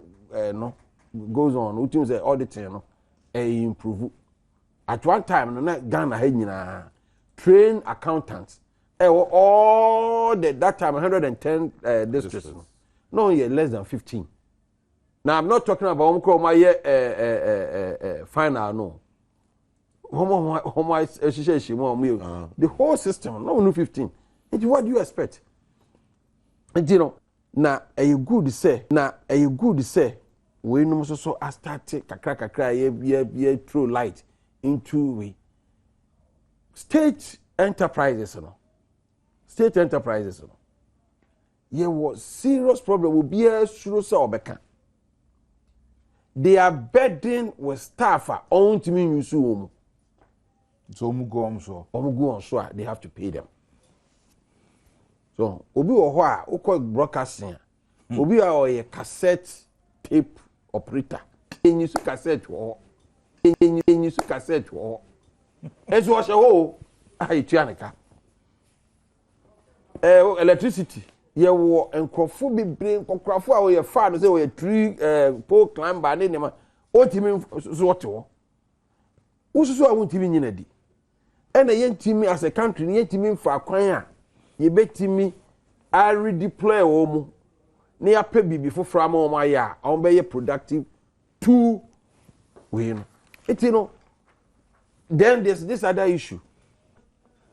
goes on, we think the auditing improve. At one time, Ghana had trained accountants. All that time 110 districts. No, yeah, less than 15. Now I'm not talking about my final no. The whole system, no 15. What do you expect? You know, now a good say, we no so I start kakra throw light into we state enterprises, State enterprises, There was serious problem will be a sure they are burdened with staff on to me use. So they have to pay them. So obi wo ho a ukọ broadcasting obi a oye cassette tape operator enyi su cassette wo enyi su cassette wo ezo wo ho ai tuaneka electricity ye wo enkrofo bebre nkrofo a oye fa no say oye tree pole climber ne nema otimi so wote wo ususu a wontimi nyina di ena yentimi as a country yentimi mfa kwan a ye betimi a redeploy wo mu ne ya pe bibi foforo ama wo ya a on be ye productive to we no it you know then there's this other issue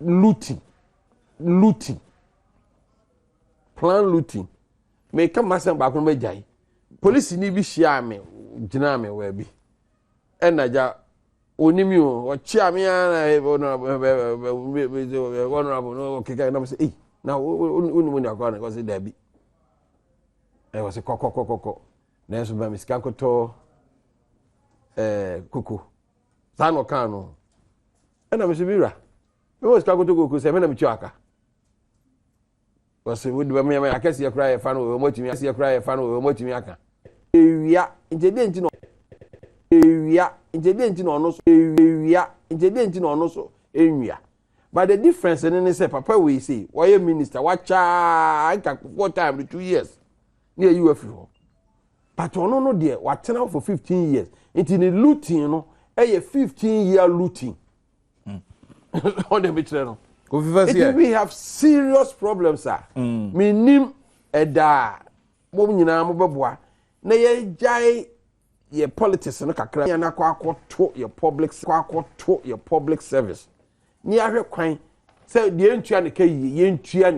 looting plan looting me come masan ba ko be jai police ni bi hia me gina me wa bi ena ja onimi o chia me na honorable no kika na say eh na onimu ni akwa na ko say da bi was say kokokokoko na so ba misika koto kuku sano kanu ena me sibira me was ka koto kuku say me na me chiaka was say we do me akasi ya kra ya fa no motimi akasi ya kra ya fa no motimi aka ewia njede nti no ewia njede nti no ono so ewia njede nti no ono so enwia but the difference in say papa we say why minister wacha anka for time 2 years near UFO but ono no there watena for 15 years into the looting no 15-year looting on the metro we have serious problems sir me nim eda mo nyina mo beboa na ye jai ye politics no kakra ya na kwa akoto your public service ni ahwe kwan say de entua ne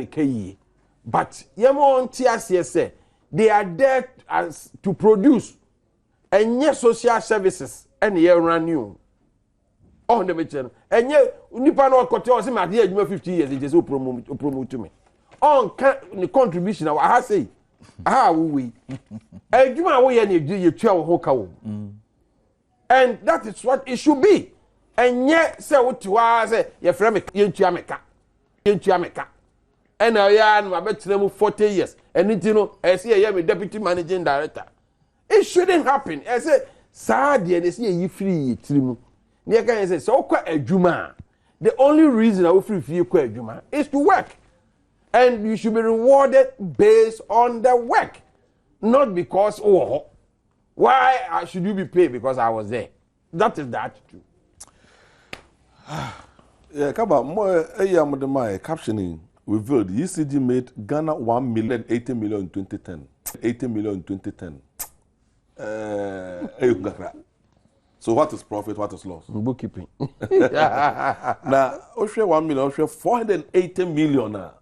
kai but ye mo ntiase say they are there as to produce enye social services and ye run you on the mission enye nipa no kote o se ma de adwuma 50 years it is o promote to me on the contribution wa ha say we adwuma wo ye na ye tua wo ho ka wo and that is what it should be enye say wo tiwa say ye frɛ me ye tua meka and ya no abetre mu 40 years anything no I say ye me deputy managing director it shouldn't happen I say saa de ne say ye free tirimu ne kan say so kwa adwuma the only reason I will free kwa adwuma is to work and you should be rewarded based on the work not because why should you be paid because I was there that is the attitude. Yeah, kaba mo am the my captioning revealed ECG made Ghana 1,080 million in 2010. 80 million in 2010. So what is profit, what is loss? Bookkeeping. Now, Oshe 1 million, Oshe 480 million now.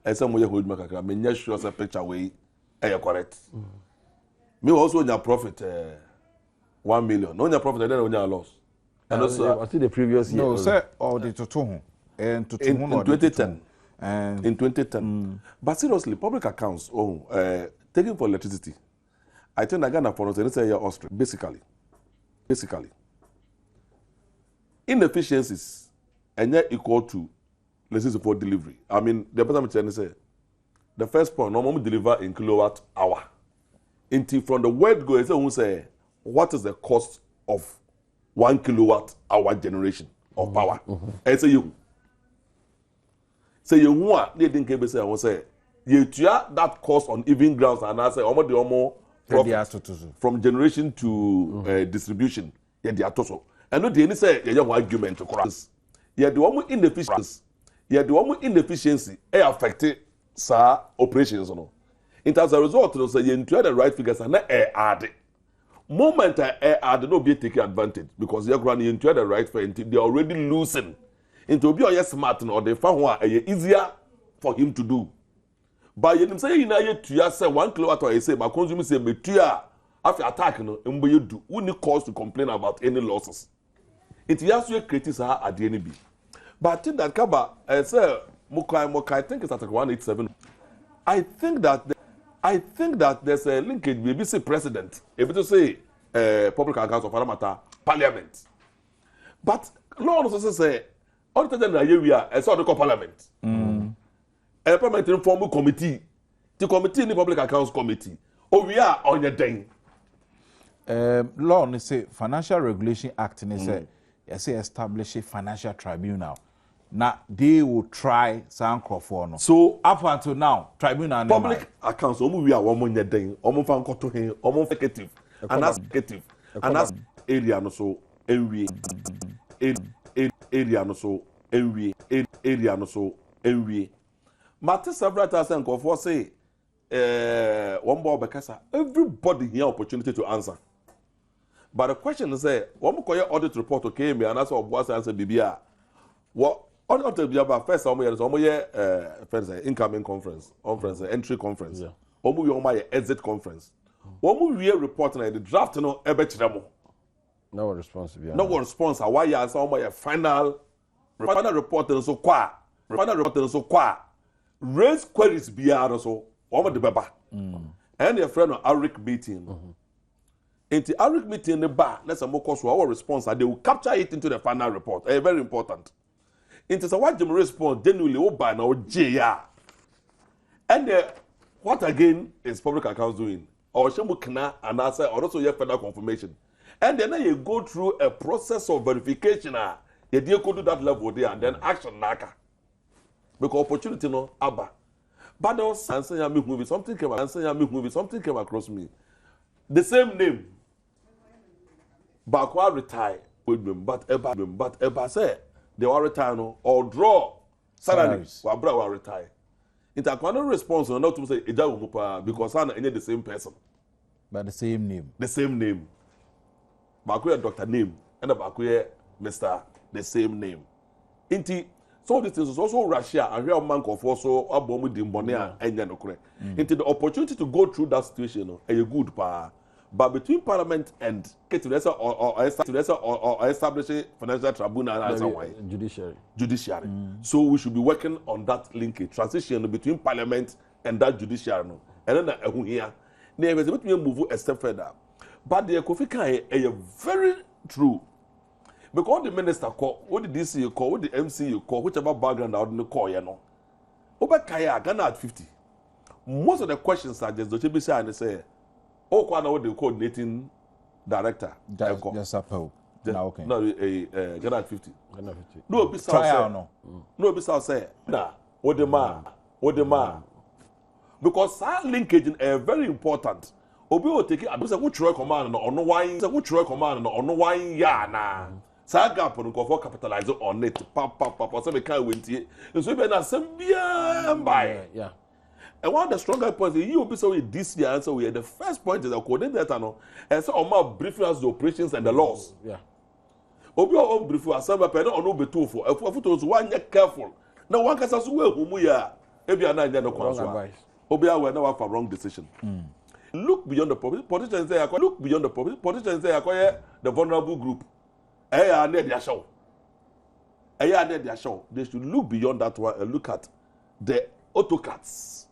And some way hold me kakra. Me nyɛ sure say picture way correct. Me also your profit 1 million. No your profit then on your loss. And also I see the previous year. No, sir, or the toto and to in 2010. And in 2010. But seriously, public accounts taking for electricity. I think Ghana for us say Austria basically. Inefficiencies and yet equal to let's say support delivery. I mean, the person I'm trying to say, the first point, normally deliver in kilowatt hour. Until from the word go, who say, what is the cost of 1 kilowatt hour generation of power? And say you want they didn't say I will say you that cost on even grounds and I say almost profit from generation to distribution. Yeah, they are also. And no, they say yeah, argument to cross. Yeah, the one inefficiency. Yeah, the one inefficiency affected operations. In as a result, you say you the right figures and add. Moment I add no be taking advantage because you're running into the right figure. They already losing. Into be smart or they found one easier for him to do. But you say you know you say 1 kilowatt or say my consumer say me after attack no you do only cause to complain about any losses. It has to create at the NB. But I think that Kaba say Mokai I think it's at 187. I think that there's a linkage with BBC president able to say public accounts of matter parliament. But law also say all the time we are a sort of parliament. a parliamentary formal committee the committee ni public accounts committee we are on your den law ni say Financial Regulation Act ni say say establish a financial tribunal. Now they will try some no. So up until now, tribunal public accounts we are one your den fan koto hin executive and executive and as area no so enwie area no so enwie area no so enwie Mate several times and for say one boy bekasa everybody here opportunity to answer. But the question is one more audit report okay me and that's what answer bibia what audit bibia first first incoming conference entry conference exit conference one we report na the draft no ebe kiremo no response bia no response why you answer final report so kwa raise queries bia so one the baba and your friend on ARIC meeting into ARIC meeting the bar let's say more cost our response and they will capture it into the final report very important into so what them response genuinely oba na ojeya and what again is public accounts doing or shemu kna and answer or also your further confirmation and then you go through a process of verification you dey go to that level there and then action naka because opportunity no aba but there was something came across me the same name Bakwa retire with them but eba say they were retire no or draw salaries wa bra wa retire interquano response no not to say eja wo pa because ana any the same person but the same name Bakwa doctor name and Bakwa Mr. the same name inti so this is also Russia and real man of also abomu di mbone a enya no kore into the opportunity to go through that situation a good pa but between parliament and or establishing financial tribunal as a judiciary so we should be working on that linkage transition between parliament and that judiciary no and then ehu here na e be move a step further but the Kofi kan very true. Because the minister call, what the DC call, what the MC call, whichever background out in the call, you know. Over Kaya, Ghana at 50. Most of the questions are just the TBC and they say, oh, what the coordinating director. Yes, okay. No, Ghana at 50. No, be South. No, be South say, nah, what the man. Because that linkage is very important. Obi will take it, I say, which royal command or no wine, which royal command or no wine, ya, nah. Saga for go for capitalize on it papa so we can win tie so be na sem bia mbai yeah and one of the stronger points you be so this year answer we the first point is the coordinator no and so on briefing us the operations and the laws yeah obi o brief us some pe no no be too for to so one careful na one kasa so we humu ya e bia na nya no kwa so obi awe na wa for wrong decision look beyond the politicians say look beyond the politicians say the vulnerable group. They should look beyond that one and look at the autocrats.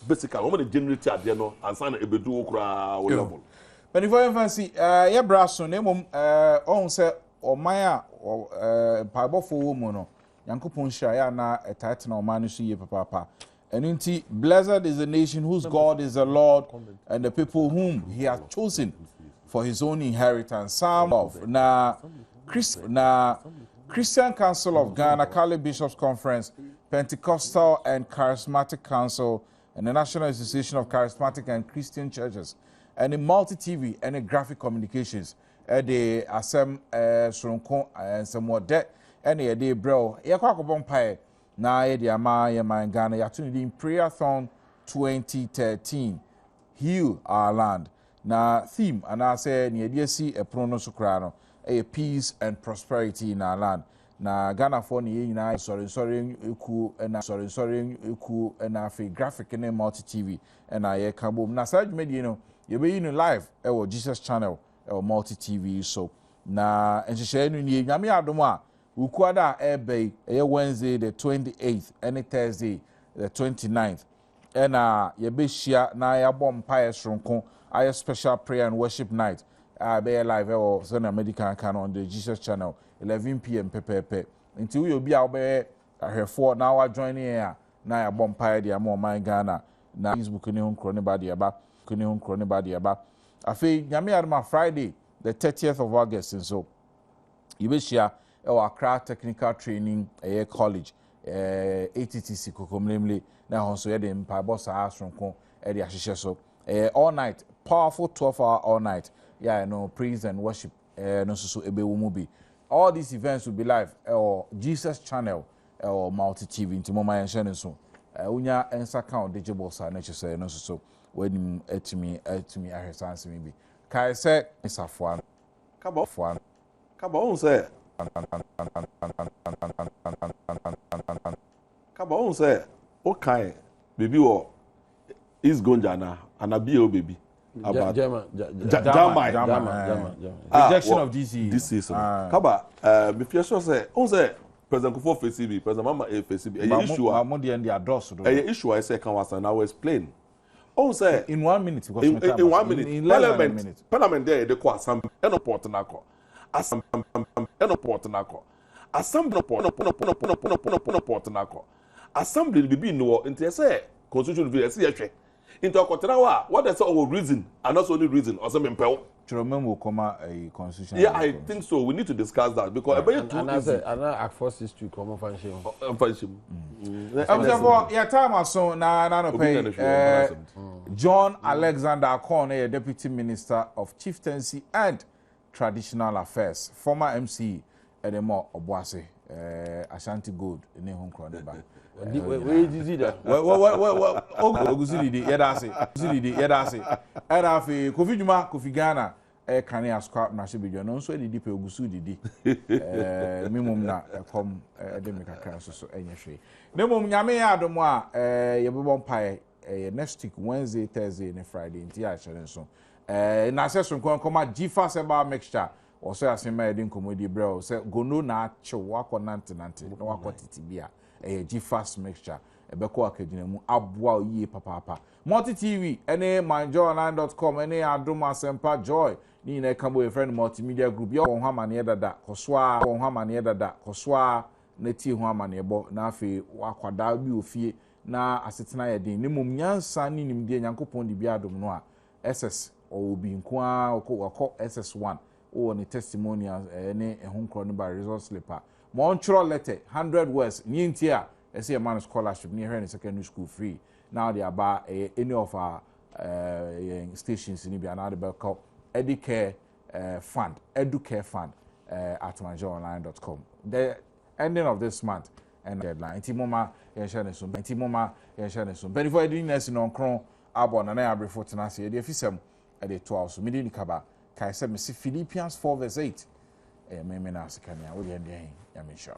Basically, how many generate at the end and sign a bedu okra level. But if I fancy, yeah, brasso name on say or Maya or Pabo for woman, Yankupon Shaya na a titan or manushi papa. And indeed, blessed is the nation whose God is the Lord and the people whom he has chosen for his own inheritance. Psalm of Christian Council of Ghana, Cali Bishops Conference, Pentecostal and Charismatic Council, and the National Association of Charismatic and Christian Churches, and the Multi-TV and the Graphic Communications, the Asem Sronko and some more debt, and the bro, Yakwakobompae, na the Ama Yama in Ghana, Yatunidi in Prayer-thon 2013, Heal Our Land. Na theme and I say near DSC a pronosocrano, a peace and prosperity in our land. Na Ghana for ni sorry eku and a graphic and multi TV and I kabum. Na side media you be live Jesus channel multi TV so na and share ni nyame adom ukwada ebe Wednesday the 28th and Thursday the 29th and ye be share na ya bom pae sronko our special prayer and worship night. Be live or Sunday Medical can on the Jesus channel 11 p.m. Until we will be out there here for now joining here na ya bɔ mpae de ama ɔman Ghana na Facebook ne ho nkro ne ba de aba kuni ho nkro ne ba de aba afei nyame adoma Friday the 30th of August so yibeshia Accra Technical Training College ATTC kokomlemle na ho so ye de mpa boss asronko e de ahihye so all night powerful 12-hour all night praise and worship no so ebewu mu bi. All these events will be live or Jesus channel or multi TV into mama yen so unya ensa count digital sa na chese no so when etimi ahwesanse mi bi kai se isafo kaba on say okay baby wo is gonjana anabi o baby about Jama. rejection of this season kaba me fear sure say on say president Kufo FCB president mama FCB issue among the address issue I say can was and I will explain on say in 1 minute because in 1 minute in less than a minute parliament there they call assembly and port nako assembly be no into say constitution be say yehwe into akotrawa what is our reason and not only reason or some impel Chiromem will come a constitution. Yeah, I think so. We need to discuss that because and act forces to come function. Yeah, time so na no pay. John Alexander Corne, Deputy Minister of Chieftaincy and Traditional Affairs, former MC Edemo Obuase, Ashanti Gold in the home crowd. Where did you that? Oguzili yedase. Erafi Kofi Ghana kan ya scrap na shebedwa no so edidi pe ogusu didi. Mimum na kom de me kakra so enye hwe. Nemum nyame ya adomo a yebebo mpae next week Wednesday, Thursday and Friday nti a chere so. Na seso nkoma Gifa seba mixture also asema edin komodi bro say gono na ache wako nante na wako titibia. G-Fast mixture ebeko akadina mu aboa yie papa multi TV ene myjoyonline.com ene Adom Asempa Joy ni na kamo a friend multimedia group yo ho amane dada koswa na ti ho amane bo na afi wakwada bi ofie na asetena yedin ne mum nyansa ni nimde nyankopon di bia Adom no a SS obi nkoa okọ SS1 o ni testimonials ene ehonkro no ba result slipper Montreal letter 100 words ni ntia ese man scholarship ni here in secondary school free now they about any of our stations ni bia now the call educare fund at myjoyonline.com. The ending of this month and deadline nti moma ye share so but before doing this no kron abon na ya brefo tena se de fisem e de to also medi nikaba kai se me Philippians 4:8 me na asekania wo de ndien ya me sure